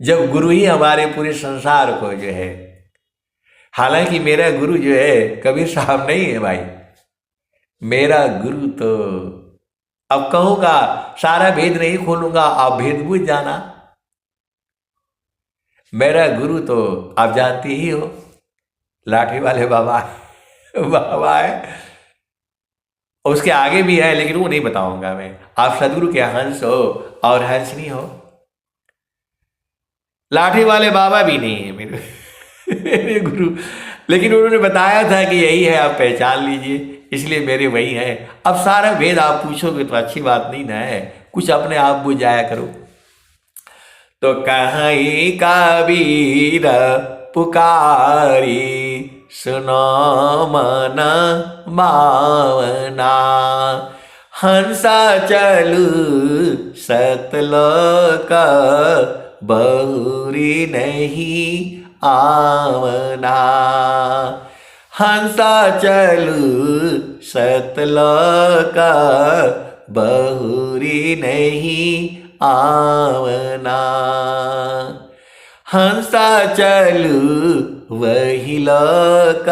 जब गुरु ही हमारे पूरे संसार को जो है, हालांकि मेरा गुरु जो है कबीर साहब नहीं है भाई, मेरा गुरु तो अब कहूंगा सारा भेद नहीं खोलूंगा, आप भेद बुझ जाना। मेरा गुरु तो आप जानते ही हो, लाठी वाले बाबा बाबा है, उसके आगे भी है लेकिन वो नहीं बताऊंगा मैं। आप सदगुरु के हंस हो और हंसनी हो, लाठी वाले बाबा भी नहीं है मेरे मेरे गुरु, लेकिन उन्होंने बताया था कि यही है, आप पहचान लीजिए, इसलिए मेरे वही है। अब सारा भेद आप पूछोगे तो अच्छी बात नहीं ना है, कुछ अपने आप बुझ जाया करो। तो कहीं कबीर पुकारी सुनो मन भावना, हंसा चलू सतलोक बहुरी नहीं आवना, हंसा चलू सतलोक बहुरी नहीं आवना, हंसा चलू वही लोक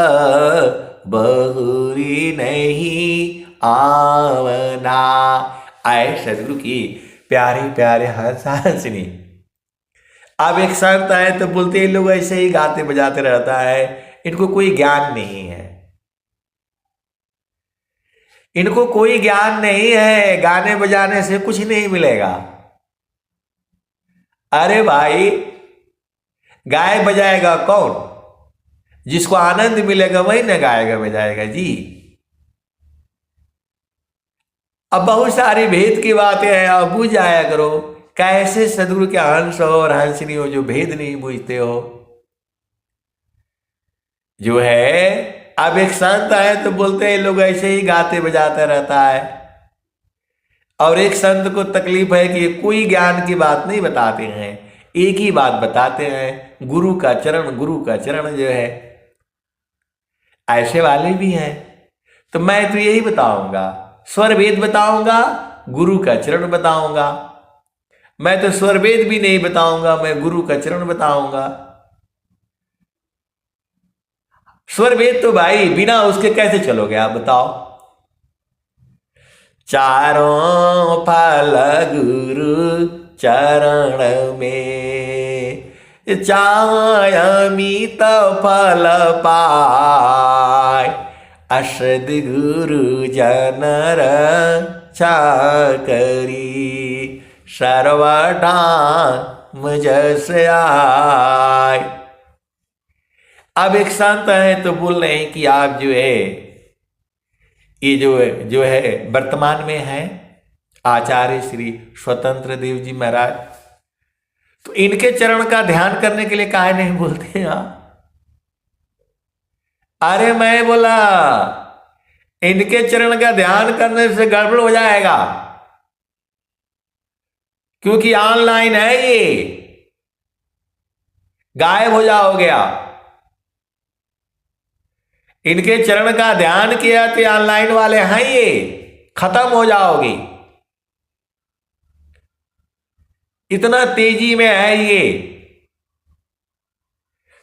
बहुरी नहीं आवना। आए सदगुरु की प्यारे प्यारे हंसा हंसनी। अब एक संत आए तो बोलते हैं लोग ऐसे ही गाते बजाते रहता है, इनको कोई ज्ञान नहीं है, इनको कोई ज्ञान नहीं है, गाने बजाने से कुछ नहीं मिलेगा। अरे भाई, गाय बजाएगा कौन? जिसको आनंद मिलेगा वही ना गाएगा बजाएगा जी। अब बहुत सारी भेद की बातें हैं, आप बुझ जाया करो। कैसे सदगुरु के हंस हो और हंसनी हो जो भेद नहीं बूझते हो, जो है अब एक संत है तो बोलते हैं लोग ऐसे ही गाते बजाते रहता है, और एक संत को तकलीफ है कि कोई ज्ञान की बात नहीं बताते हैं, एक ही बात बताते हैं, गुरु का चरण, गुरु का चरण जो है। ऐसे वाले भी हैं। तो मैं तो यही बताऊंगा, स्वर वेद बताऊंगा, गुरु का चरण बताऊंगा। मैं तो स्वर वेद भी नहीं बताऊंगा, मैं गुरु का चरण बताऊंगा। स्वर वेद तो भाई बिना उसके कैसे चलोगे आप बताओ। चारों फल गुरु चरण में, चायमित फल पाय, अषद गुरु जनर चाकरी, सर्वधाम जस आय। अब एक संत है तो बोल रहे हैं कि आप जो है, ये जो है वर्तमान में है आचार्य श्री स्वतंत्र देव जी महाराज, तो इनके चरण का ध्यान करने के लिए काहे नहीं बोलते हैं आप? अरे मैं बोला इनके चरण का ध्यान करने से गड़बड़ हो जाएगा, क्योंकि ऑनलाइन है, ये गायब हो जाओगे आप। इनके चरण का ध्यान किया तो ऑनलाइन वाले हैं, ये खत्म हो जाओगे। इतना तेजी में है ये,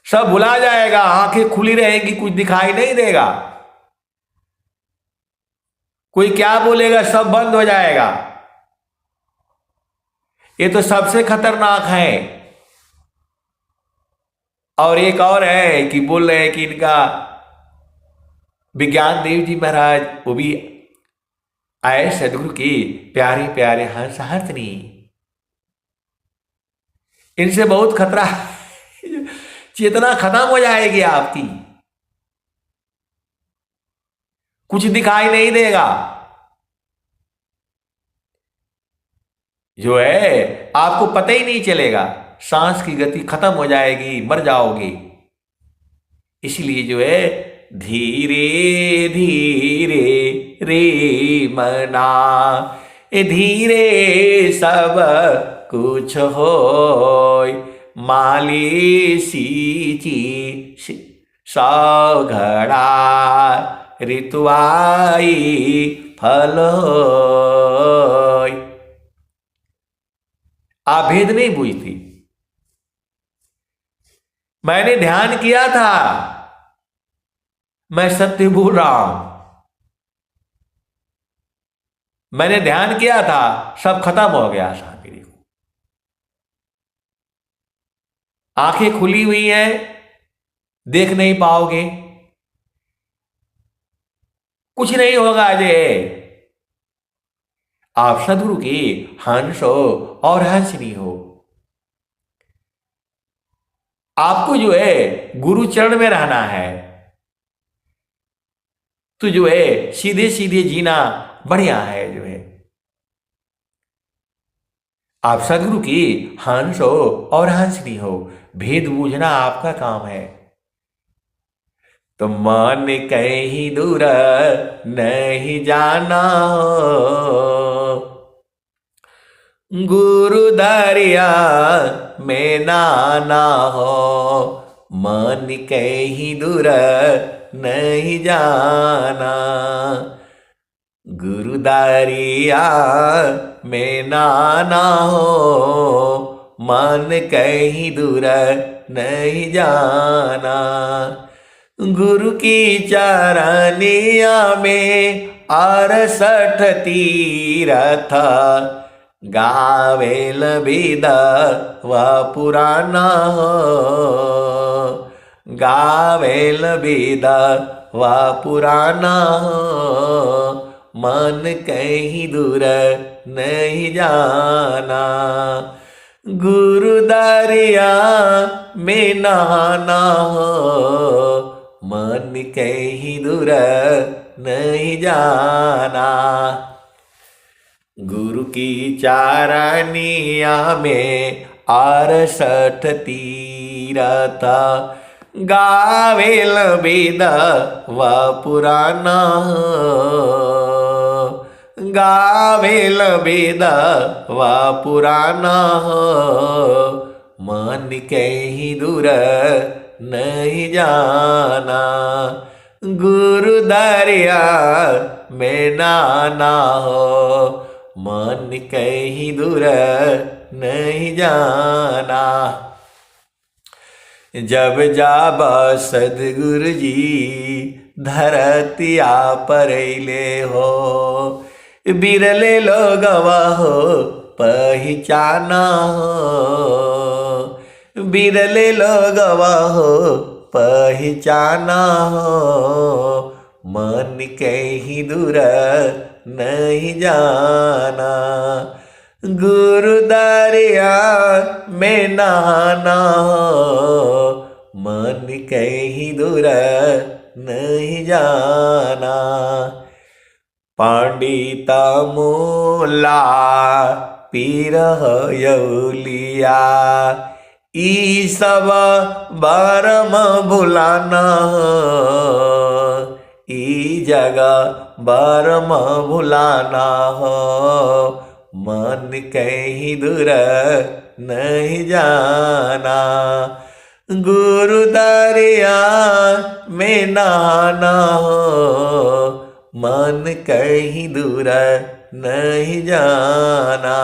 सब भुला जाएगा, आंखें खुली रहेगी, कुछ दिखाई नहीं देगा, कोई क्या बोलेगा सब बंद हो जाएगा। ये तो सबसे खतरनाक है। और एक और है कि बोल रहे हैं कि इनका विज्ञान देव जी महाराज वो भी आए सदगुरु की प्यारे प्यारे हंस हंसनी, इनसे बहुत खतरा चेतना खत्म हो जाएगी आपकी, कुछ दिखाई नहीं देगा, जो है आपको पता ही नहीं चलेगा, सांस की गति खत्म हो जाएगी, मर जाओगे। इसलिए जो है धीरे धीरे रे मना, धीरे सब कुछ होय, माली सींची सौघड़ा, ऋतुआई फल होय। आप भेद नहीं बूझती। मैंने ध्यान किया था, मैं सत्य बोल रहा हूं, मैंने ध्यान किया था, सब खत्म हो गया। शांति देखो, आंखें खुली हुई हैं, देख नहीं पाओगे, कुछ नहीं होगा। अजय आप सदगुरु की हंस हो और हंसनी हो। आपको जो है गुरु चरण में रहना है, तो जो है सीधे सीधे जीना बढ़िया है। जो है आप सदगुरु की हंस हो और हंसनी हो, भेद बूझना आपका काम है। तो मन कहीं दूर नहीं जाना हो, गुरु दरिया में नाना हो, मन कहीं दूर नहीं जाना, गुरु दरिया में नाना हो, मन कहीं दूर नहीं जाना, गुरु की चरनिया में 68 तीरथ, गावेल वेद व पुराना हो, गावेल वेद व पुराना हो, मन कहीं दूर नहीं जाना, गुरु दरिया में नहाना हो, मन कहीं दूर नहीं जाना, गुरु की चारनिया में 68 तीरथ, गावेल वेद व पुराण, गावेल वेद व पुराण, मन कहीं दूर नहीं जाना, गुरु दरिया में नाना हो, मन कहीं दूर नहीं जाना। जब जाब सदगुरु जी धरतिया पर ले हो, बिरले लोगवा हो पहचाना हो, बिरले लोगवा हो पहचाना हो, मन कहीं दूर नहीं जाना, गुरु दरिया में नहाना हो, मन कहीं दूर नहीं जाना। पंडिता मूला पीर यौलिया, ई सब बरम भुलाना, ई जगह बरम भुलाना हो, मन कहीं दूर नहीं जाना, गुरु दरिया में नहाना हो, मन कहीं दूर नहीं जाना।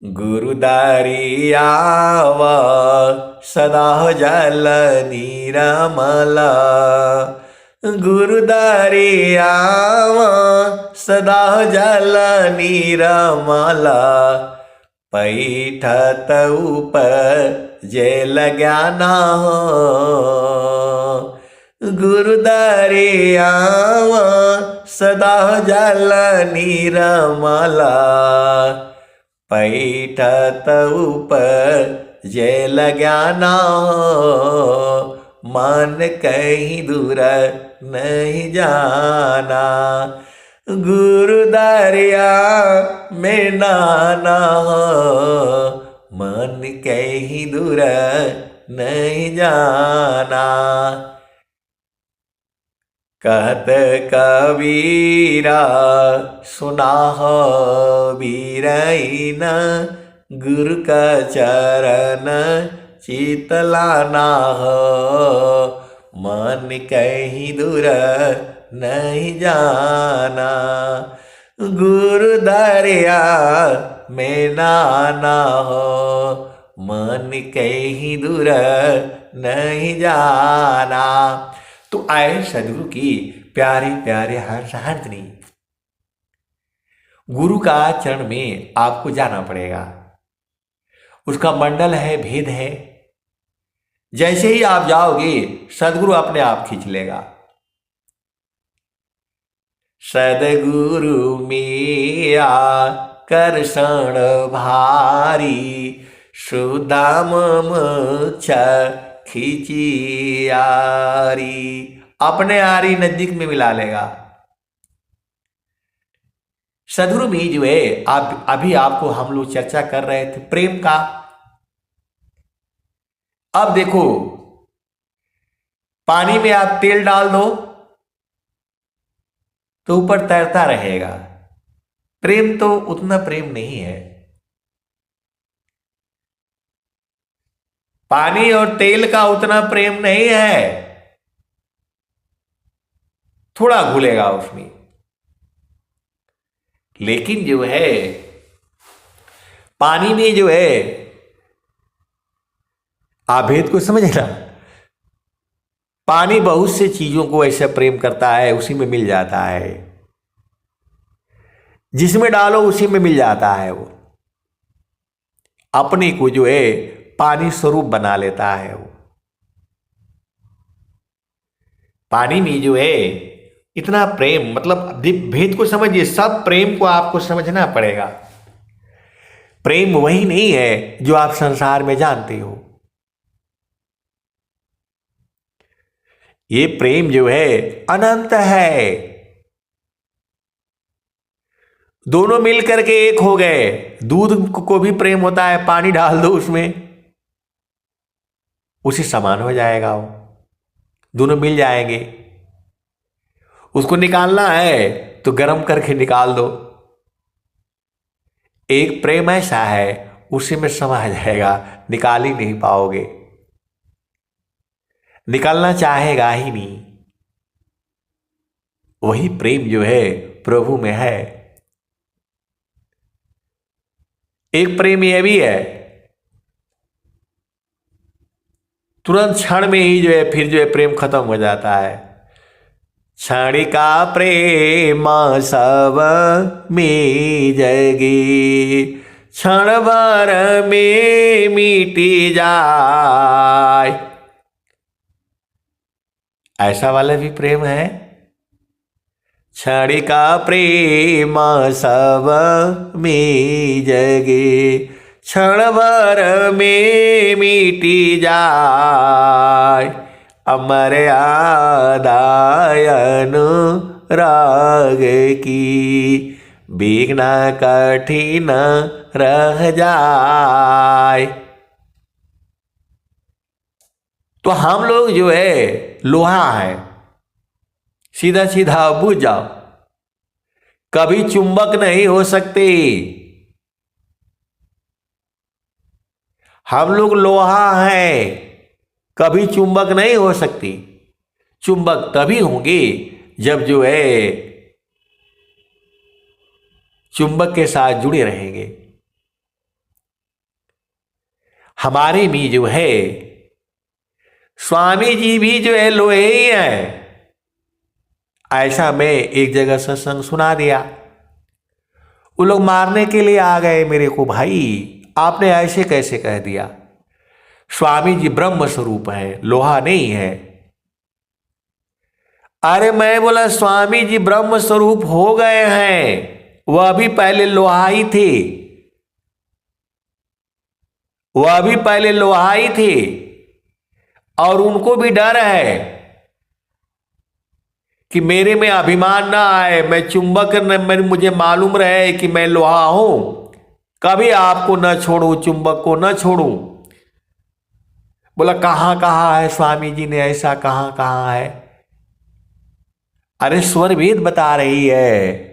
गुरु दरिया व सदा जल निरमल, गुरु दरिया व सदा जल निरमल, पैठत ऊपर जेल ज्ञाना हो, गुरु दरिया व सदा जल निरमल, पैठत ऊपर जेल ज्ञाना हो, मन कहीं दूर नहीं जाना, गुरु दरिया में नहाना हो, मन कहीं दूर नहीं जाना। कहत कबीरा सुना हो बीरैन, गुरु का चरण चितलाना हो, मन कहीं दूर नहीं जाना, गुरु दरिया में नहाना हो, मन कहीं दूर नहीं जाना। तो आए सदगुरु की प्यारे प्यारे हर्षहार्दिनी, गुरु का चरण में आपको जाना पड़ेगा। उसका मंडल है, भेद है। जैसे ही आप जाओगे सदगुरु अपने आप खींच लेगा। सदगुरु मिया करसण भारी, सुदाम मोक्ष खिचियारी, अपने आरी नजदीक में मिला लेगा। सदगुरु भी जो है, आप अभी आपको हम लोग चर्चा कर रहे थे प्रेम का। अब देखो, पानी में आप तेल डाल दो तो ऊपर तैरता रहेगा। प्रेम तो उतना प्रेम नहीं है। पानी और तेल का उतना प्रेम नहीं है, थोड़ा घुलेगा उसमें। लेकिन जो है पानी में जो है, आप भेद को समझे ना, पानी बहुत से चीजों को ऐसे प्रेम करता है, उसी में मिल जाता है। जिसमें डालो उसी में मिल जाता है। वो अपने को जो है पानी स्वरूप बना लेता है। वो पानी में जो है इतना प्रेम, मतलब भेद को समझिए। सब प्रेम को आपको समझना पड़ेगा। प्रेम वही नहीं है जो आप संसार में जानते हो। ये प्रेम जो है अनंत है। दोनों मिलकर के एक हो गए। दूध को भी प्रेम होता है, पानी डाल दो उसमें उसी समान हो जाएगा वो, दोनों मिल जाएंगे। उसको निकालना है तो गर्म करके निकाल दो। एक प्रेम ऐसा है उसी में समा जाएगा, निकाल ही नहीं पाओगे, निकालना चाहेगा ही नहीं। वही प्रेम जो है प्रभु में है। एक प्रेम यह भी है, तुरंत क्षण में ही जो है फिर जो है प्रेम खत्म हो जाता है। क्षणिका प्रेम सब में जगी, क्षण भर में मिटी जाए। ऐसा वाला भी प्रेम है। क्षणिका प्रेम सब में जगे, क्षण भर में मिटी जाए। अमर आदायन राग की, बिघ्न कठिन रह जाए। तो हम लोग जो है लोहा है, सीधा सीधा बुझ जाओ, कभी चुंबक नहीं हो सकते। हम लोग लोहा हैं, कभी चुंबक नहीं हो सकती। चुंबक तभी होंगे जब जो है चुंबक के साथ जुड़े रहेंगे। हमारे भी जो है स्वामी जी भी जो है लोहे ही हैं। ऐसा मैं एक जगह सत्संग सुना दिया, वो लोग मारने के लिए आ गए मेरे को, भाई आपने ऐसे कैसे कह दिया। स्वामी जी ब्रह्म स्वरूप है, लोहा नहीं है। अरे मैं बोला स्वामी जी ब्रह्म स्वरूप हो गए हैं, वह भी पहले लोहा ही थे, वह भी पहले लोहा ही थे। और उनको भी डर है कि मेरे में अभिमान ना आए, मैं चुंबक न, मुझे मालूम रहे कि मैं लोहा हूं, कभी आपको न छोड़ूं, चुंबक को न छोड़ूं। बोला कहां कहां है स्वामी जी ने ऐसा, कहां कहां है। अरे स्वर वेद बता रही है,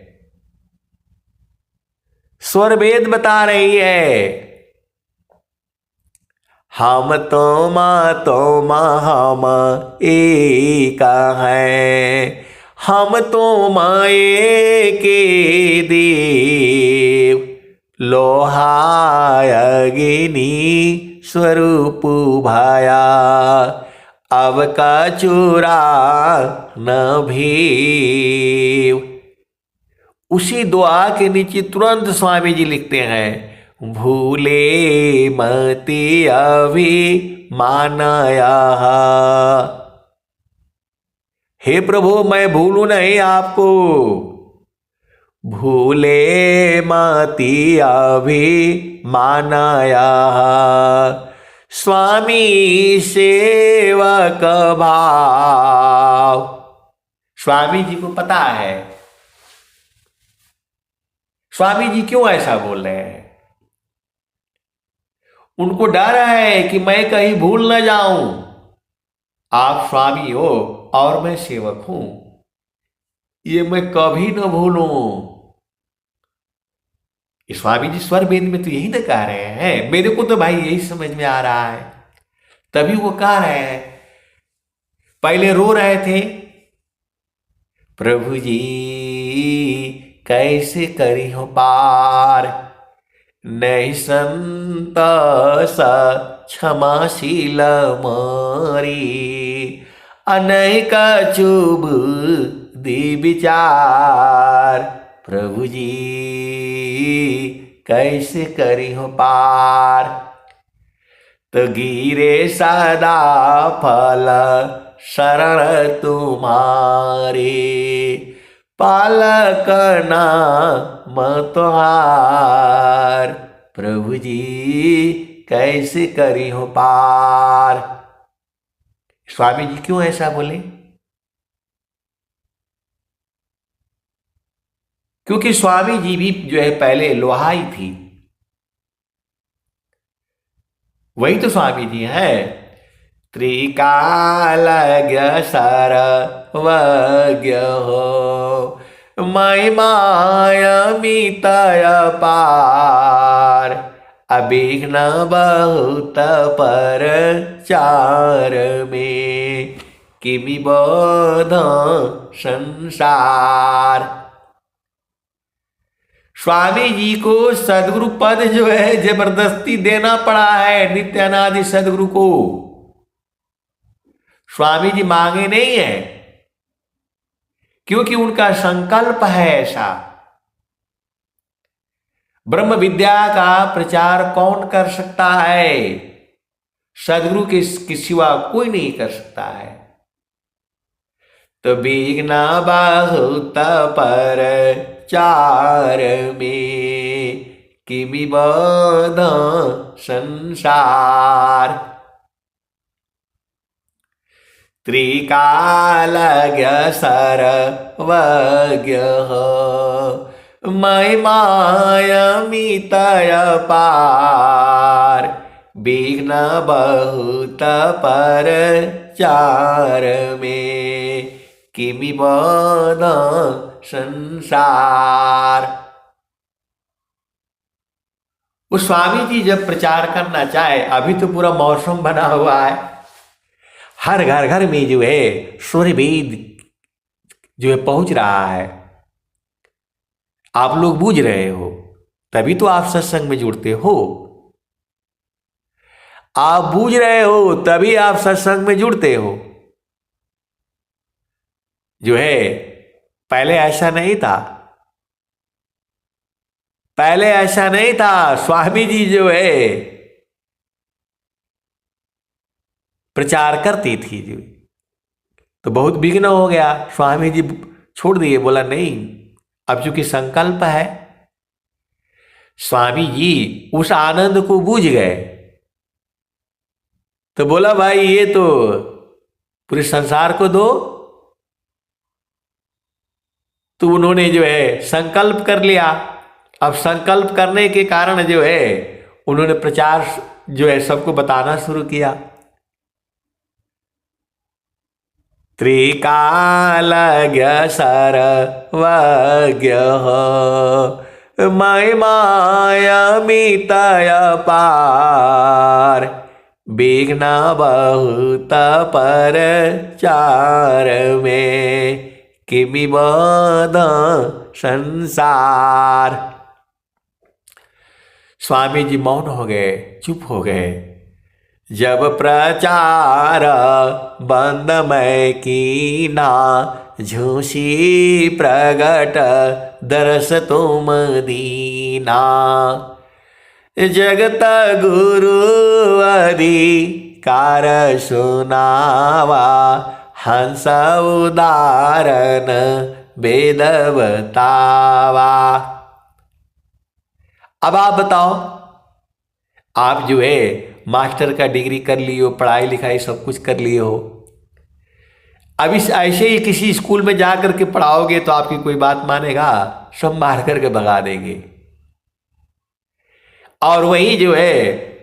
स्वर वेद बता रही है। हम तो हम एक है, हम तो माए के देव, लोहा अग्नि स्वरूप भाया, अब का चूरा न भीव। उसी दुआ के नीचे तुरंत स्वामी जी लिखते हैं, भूले मति अभी मानाया। हे प्रभु मैं भूलूं नहीं आपको, भूले मति अभी मानाया। स्वामी सेवक भाव। स्वामी जी को पता है स्वामी जी क्यों ऐसा बोल रहे हैं। उनको डर है कि मैं कहीं भूल न जाऊं। आप स्वामी हो और मैं सेवक हूं, ये मैं कभी न भूलूं। स्वामी जी स्वर वेद में तो यही ना कह रहे हैं, मेरे को तो भाई यही समझ में आ रहा है। तभी वो कह रहे हैं, पहले रो रहे थे, प्रभु जी कैसे करी हो पार, नहीं संतोष क्षमाशील मारी, अनेक चुब दे विचार, प्रभु जी कैसे करी हो पार। तो गिरे सदा फल शरण तुम्हारे, पालक नाम तुहार, प्रभु जी कैसे करी हो पार। स्वामी जी क्यों ऐसा बोले, क्योंकि स्वामी जी भी जो है पहले लोहा ही थी। वही तो स्वामी जी हैं त्रिकालज्ञ सर्वज्ञ हो, महिमायमित अपार, अभिघ्न बहुत परचार में, किमि बोध संसार। स्वामी जी को सदगुरु पद जो है जबरदस्ती देना पड़ा है नित्यानादि सदगुरु को। स्वामी जी मांगे नहीं है, क्योंकि उनका संकल्प है ऐसा। ब्रह्म विद्या का प्रचार कौन कर सकता है? सदगुरु के सिवा कोई नहीं कर सकता है। तो विघ्न बहुत परचार में, किमि बोध संसार। त्रिकालज्ञ सर्वज्ञ हो, महिमायमित अपार, विघ्न बहुत परचार में, किमि बोध संसार। वो स्वामी जी जब प्रचार करना चाहे, अभी तो पूरा मौसम बना हुआ है, हर घर घर में जो है सूर्य वेद जो है पहुंच रहा है। आप लोग बूझ रहे हो, तभी तो आप सत्संग में जुड़ते हो। आप बूझ रहे हो तभी आप सत्संग में जुड़ते हो। जो है पहले ऐसा नहीं था, पहले ऐसा नहीं था। स्वामी जी जो है प्रचार करती थी जी, तो बहुत विघ्न हो गया। स्वामी जी छोड़ दिए, बोला नहीं, अब चूंकि संकल्प है। स्वामी जी उस आनंद को बूझ गए, तो बोला भाई ये तो पूरे संसार को दो। तो उन्होंने जो है संकल्प कर लिया। अब संकल्प करने के कारण जो है उन्होंने प्रचार जो है सबको बताना शुरू किया। त्रिकालज्ञ सर्वज्ञ हो, महिमायमित अपार, विघ्न बहुत परचार में, किमि बोध संसार। स्वामी जी मौन हो गए, चुप हो गए। जब प्रचार बंद मैं कीना, झूसी प्रगट दरस तुम दीना, जगत गुरु अधिकार सुनावा, हंस उदाहरण वेद बतावा। अब आप बताओ, आप जो है मास्टर का डिग्री कर लिए हो, पढ़ाई लिखाई सब कुछ कर लिए हो, अब इस ऐसे ही किसी स्कूल में जा करके पढ़ाओगे तो आपकी कोई बात मानेगा? सब मार करके भगा देंगे। और वही जो है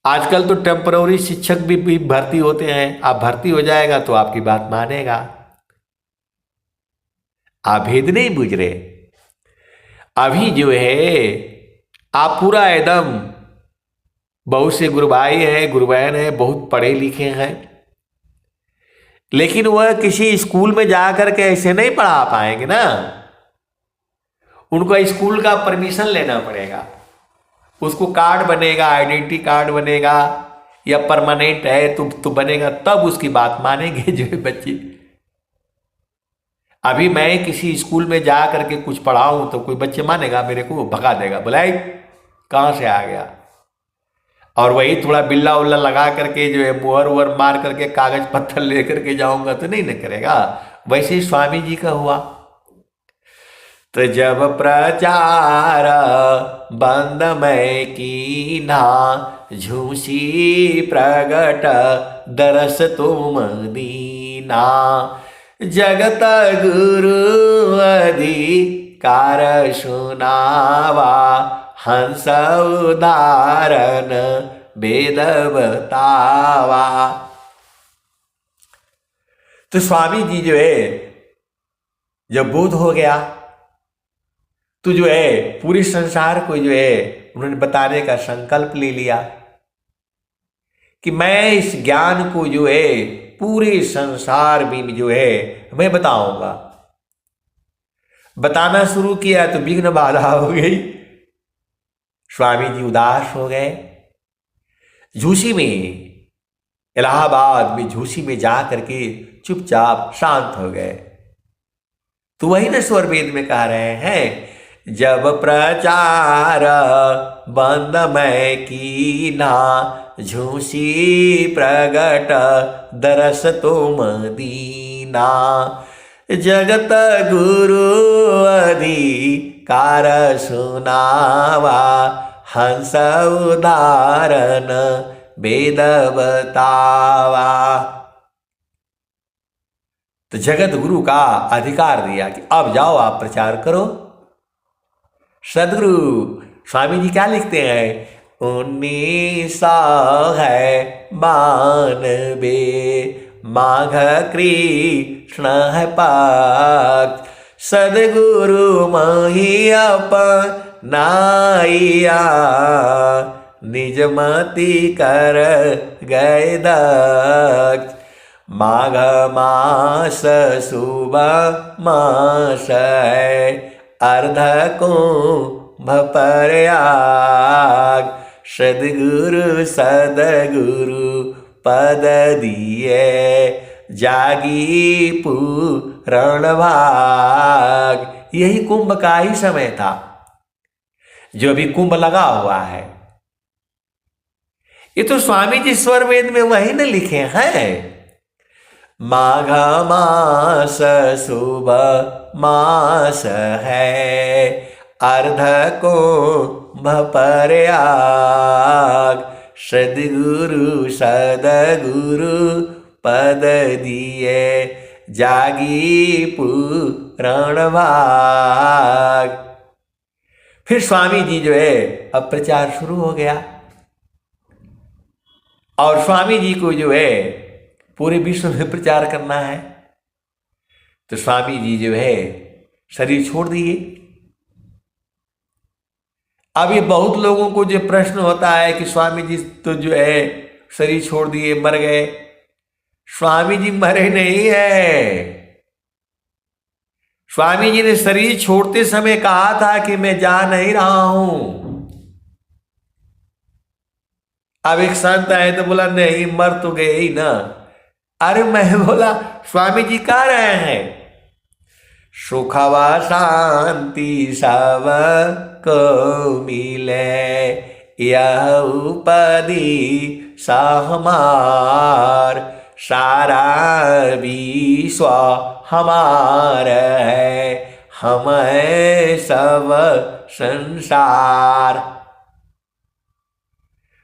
आजकल तो टेम्पररी शिक्षक भी भर्ती होते हैं। आप भर्ती हो जाएगा तो आपकी बात मानेगा। आप भेद नहीं बुझ रहे। अभी जो है आप पूरा एकदम, बहुत से गुरु भाई हैं, गुरु बहन हैं, बहुत पढ़े लिखे हैं, लेकिन वह किसी स्कूल में जाकर के ऐसे नहीं पढ़ा पाएंगे ना। उनको स्कूल का परमिशन लेना पड़ेगा, उसको कार्ड बनेगा, आइडेंटिटी कार्ड बनेगा, या परमानेंट है तो बनेगा, तब उसकी बात मानेंगे जो है बच्चे। अभी मैं किसी स्कूल में जा करके कुछ पढ़ाऊं तो कोई बच्चे मानेगा? मेरे को भगा देगा, बुलाई कहां से आ गया। और वही थोड़ा बिल्ला उल्ला लगा करके जो है मुहर उहर मार करके कागज पत्थर लेकर के जाऊंगा तो नहीं न करेगा। वैसे ही स्वामी जी का हुआ। तो जब प्रचार बंद मैं कीना, झूसी प्रगट दरस तुम दीना, जगत गुरु अधिकार सुनावा, हंस उदाहरण वेद बतावा। तो स्वामी जी जो है जब बोध हो गया तो जो है पूरे संसार को जो है उन्होंने बताने का संकल्प ले लिया कि मैं इस ज्ञान को जो है पूरे संसार में जो है मैं बताऊंगा। बताना शुरू किया तो विघ्न बाधा हो गई। स्वामी जी उदास हो गए। झूसी में, इलाहाबाद में झूसी में जा करके चुपचाप शांत हो गए। तो वही न स्वर वेद में कह रहे हैं, जब प्रचार बंद मैं कीना, झूसी प्रगट दरस तुम दीना। जगत गुरु अधिकार सुनावा, हंस उदाहरण वेद बतावा। तो जगत गुरु का अधिकार दिया कि अब जाओ आप प्रचार करो। सदगुरु स्वामी जी क्या लिखते हैं, 1900 है मानवे, माघ कृष्ण है पक्ष। सदगुरु मही अपनाइया, निज मति कर गए दक्ष। माघ मास शुभ मास है, अर्ध कुंभ प्रयाग। सदगुरु सदगुरु पद दिए, जागी पूर्ण भाग। यही कुंभ का ही समय था, जो अभी कुंभ लगा हुआ है। ये तो स्वामी जी स्वर वेद में वही न लिखे हैं। माघ मास शुभ मास है, अर्ध कुंभ प्रयाग। सदगुरु सदगुरु पद दिए, जागी पूर्ण भाग। फिर स्वामी जी जो है अब प्रचार शुरू हो गया और स्वामी जी को जो है पूरे विश्व में प्रचार करना है। तो स्वामी जी जो है शरीर छोड़ दिए। अब ये बहुत लोगों को जो प्रश्न होता है कि स्वामी जी तो जो है शरीर छोड़ दिए, मर गए। स्वामी जी मरे नहीं है। स्वामी जी ने शरीर छोड़ते समय कहा था कि मैं जा नहीं रहा हूं। अब एक संत आए तो बोला नहीं, मर तो गए ही ना। अरे मैं बोला स्वामी जी कह रहे हैं, सुखवा शांति सब को मिले, यह उपाधि हमार। सारा विश्व हमार है, हम सब संसार।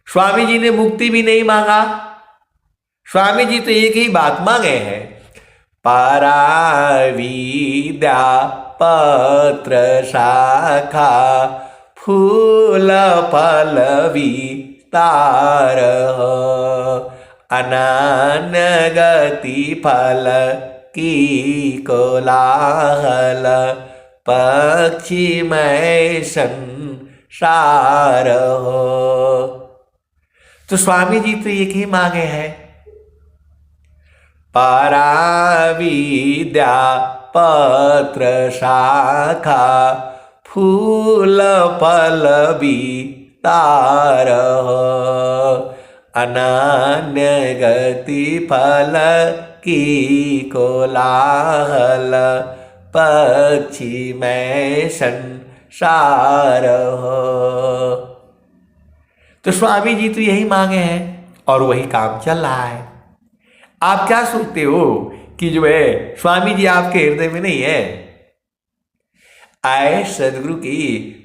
स्वामी जी ने मुक्ति भी नहीं मांगा। स्वामी जी तो एक ही बात मांगे हैं, पराविद्या पत्र शाखा, फूल फल विस्तार। अनन्य गति फल की कोलाहल, पक्षी में संसार हो। तो स्वामी जी तो एक ही मांगे हैं, पराविद्या पत्र शाखा, फूल फल विस्तार। अनन्य गति फल की कोलाहल, पक्षी में संसार हो। तो स्वामी जी तो यही मांगे हैं और वही काम चल रहा है। आप क्या सोचते हो कि जो है स्वामी जी आपके हृदय में नहीं है? आए सदगुरु की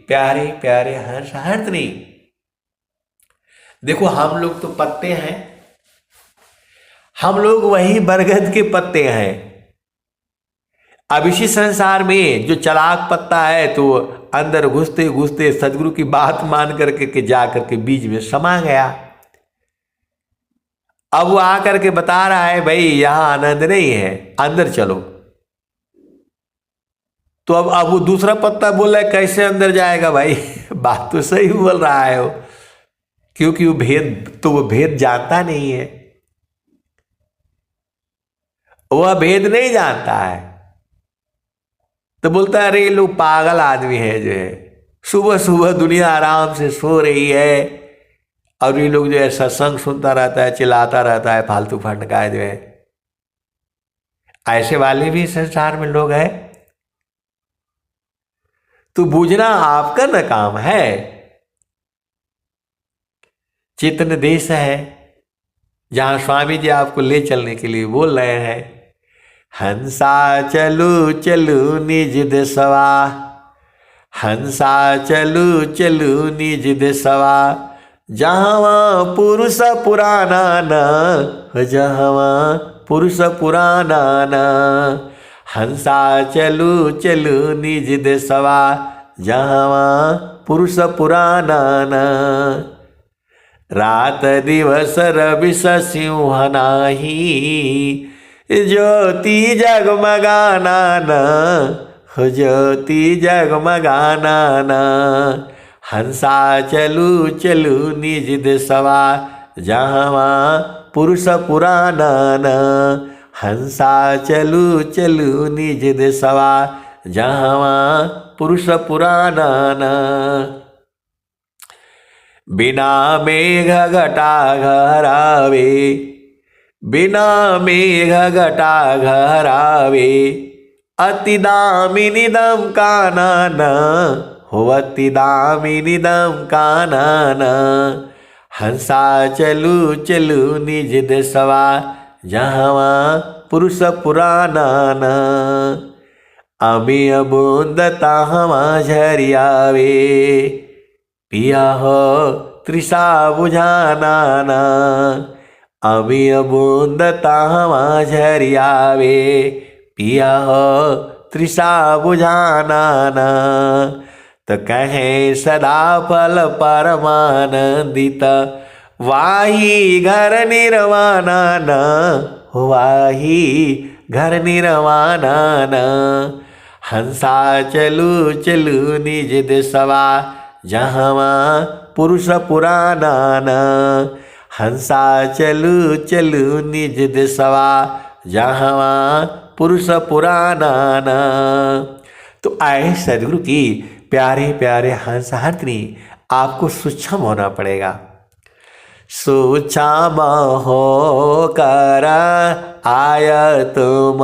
प्यारे प्यारे हर्ष नहीं। देखो हम लोग तो पत्ते हैं, हम लोग वही बरगद के पत्ते हैं। अब इसी संसार में जो चालाक पत्ता है तो अंदर घुसते घुसते सदगुरु की बात मान करके जा करके बीज में समा गया। अब वो आकर के बता रहा है भाई यहां आनंद नहीं है, अंदर चलो। तो अब वो दूसरा पत्ता बोल रहा है कैसे अंदर जाएगा भाई बात तो सही बोल रहा है वो, क्योंकि वो भेद जानता नहीं है, वह भेद नहीं जानता है। तो बोलता है अरे ये लोग पागल आदमी है जो है, सुबह सुबह दुनिया आराम से सो रही है और ये लोग जो है सत्संग सुनता रहता है, चिल्लाता रहता है, फालतू फंडका जो है। ऐसे वाले भी संसार में लोग हैं। तो बूझना आपका न काम है। चेतन देश है जहां स्वामी जी आपको ले चलने के लिए बोल रहे हैं, हंसा चलू चलू निज देशवा, हंसा चलू चलू निज देशवा, जहाँ पुरुष पुराना न, जहाँ पुरुष पुराना न, हंसा चलू चलू निज देशवा, जहाँ पुरुष पुराना न, रात दिवस रवि सिंह नाही, ज्योति जगमगाना न, ज्योति जगमगाना न, हंसा चलू चलू निज देशवा, जहाँ पुरुष पुराना न, हंसा चलू चलू निज देशवा, जहाँ पुरुष पुराना न, बिना मेघ घटा घरावे, बिना मेघ घटा घरावे, अति दामिनी दम कानन, हो अति दामिनी दम कानन, हंसा चलू चलू निज देशवा, जहाँ पुरुष पुराना न, अमिय बूंद ताहमा झरियावे, पिया हो तृषा बुझाना न, अमिय बूंद ताहमा झरियावे, पिया हो तृषा बुझाना न, तो कहे सदा फल परमानंदित, वाही घर निर्वाणा न, वाही घर निर्वाणा न, हंसा चलू चलू निज देशवा, जहाँ पुरुष पुराना न, हंसा चलू चलू निज देशवा, जहाँ पुरुष पुराना न। तो आए सदगुरु की प्यारे प्यारे हंसहारिणी, आपको सूक्ष्म होना पड़ेगा। सूक्ष्म हो कर आय तुम,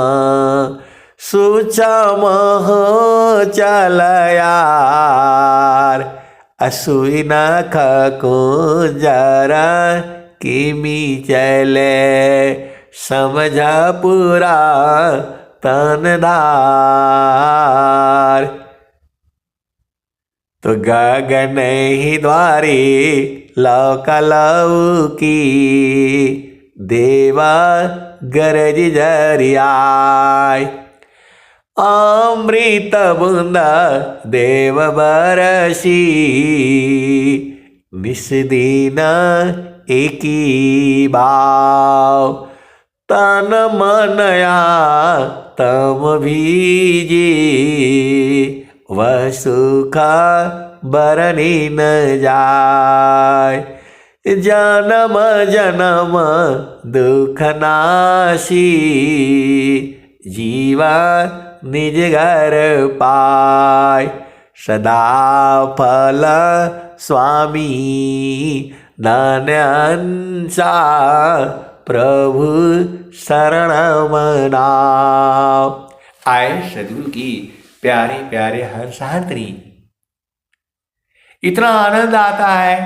सूक्ष्म हो चल यार, असुई नख कुंजर किमी चले, समझ पूरा तनदार। तो गगन ही द्वारी लौकलऊ की, देवा गरज जरियाय, अमृत बूंदा देव बरसी, निस्दीन एकी भाव, तन मनया तम भीजी, वह सुख बरनी न जाय, जन्म जन्म दुख नाशी, जीवा निज घर पाय, सदा फल स्वामी नान्यांसा, प्रभु शरण मनाओ। आए सदगुरु की प्यारे प्यारे हंसहारिणी, इतना आनंद आता है।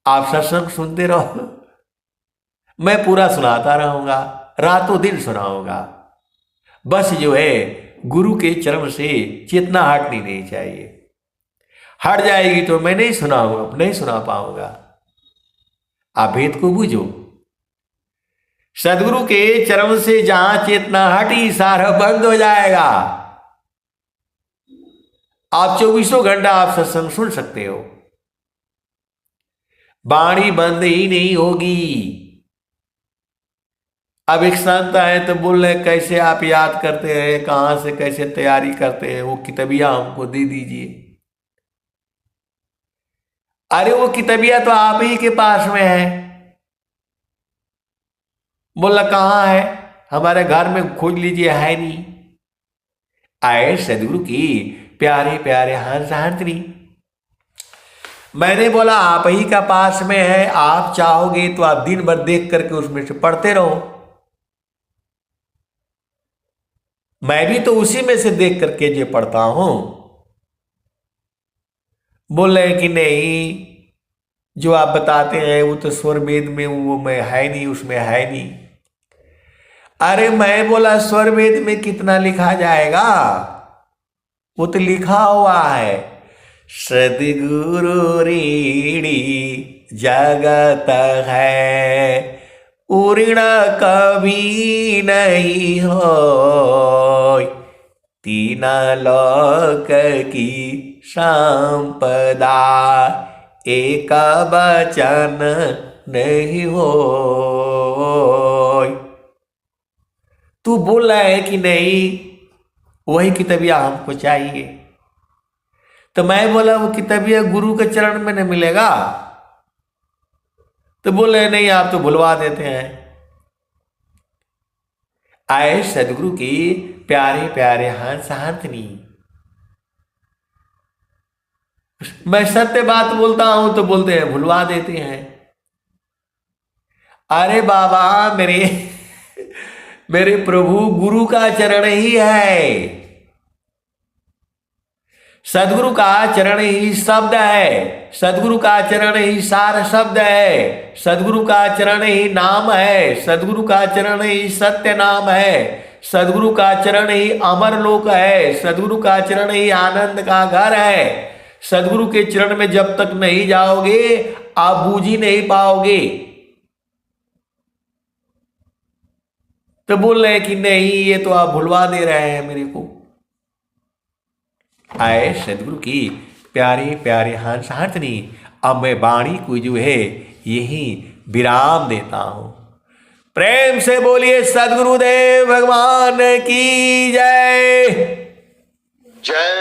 आप सत्संग सुनते रहो, मैं पूरा सुनाता रहूंगा, रातों दिन सुनाऊंगा। बस जो है गुरु के चरण से चेतना हटनी नहीं चाहिए। हट जाएगी तो मैं नहीं सुनाऊंगा, नहीं सुना पाऊंगा। आप भेद को बूझो। सदगुरु के चरण से जहां चेतना हटी, सारा बंद हो जाएगा। आप 24 घंटा आप सत्संग सुन सकते हो, वाणी बंद ही नहीं होगी। अब एक संत आए तो बोल रहे कैसे आप याद करते हैं, कहाँ से कैसे तैयारी करते हैं, वो किताबिया हमको दे दीजिए। अरे वो किताबिया तो आप ही के पास में है। बोला कहाँ है, हमारे घर में खोज लीजिए, है नहीं। आए सदगुरु की प्यारे प्यारे हंस हंसनी। मैंने बोला आप ही का पास में है, आप चाहोगे तो आप दिन भर देख करके उसमें से पढ़ते रहो। मैं भी तो उसी में से देख करके जो पढ़ता हूं। बोल रहे कि नहीं, जो आप बताते हैं वो तो स्वर वेद में वो में है नहीं, उसमें है नहीं। अरे मैं बोला स्वर वेद में कितना लिखा जाएगा, वो तो लिखा हुआ है सदगुरु रीढ़ी जगत है, उऋण कभी नहीं हो, तीन लोक की संपदा, एक वचन नहीं हो। तू बोल रहा है कि नहीं वही किताबिया हमको चाहिए। तो मैं बोला वो किताबिया गुरु के चरण में नहीं मिलेगा। तो बोले नहीं आप तो भुलवा देते हैं। आए सदगुरु की प्यारे प्यारे हंस हंसनी। मैं सत्य बात बोलता हूं तो बोलते हैं भुलवा देते हैं। अरे बाबा मेरे प्रभु गुरु का चरण ही है, सदगुरु का चरण ही शब्द है, सदगुरु का चरण ही सार शब्द है, सदगुरु का चरण ही नाम है, सदगुरु का चरण ही सत्य नाम है, सदगुरु का चरण ही अमर लोक है, सदगुरु का चरण ही आनंद का घर है। सदगुरु के चरण में जब तक नहीं जाओगे आप बूझ ही नहीं पाओगे। तो बोल रहे कि नहीं ये तो आप भुलवा दे रहे हैं मेरे को। आए सदगुरु की प्यारी प्यारी हंस हंसनी। अब मैं वाणी को जो है यही विराम देता हूं। प्रेम से बोलिए सदगुरुदेव भगवान की जय। जय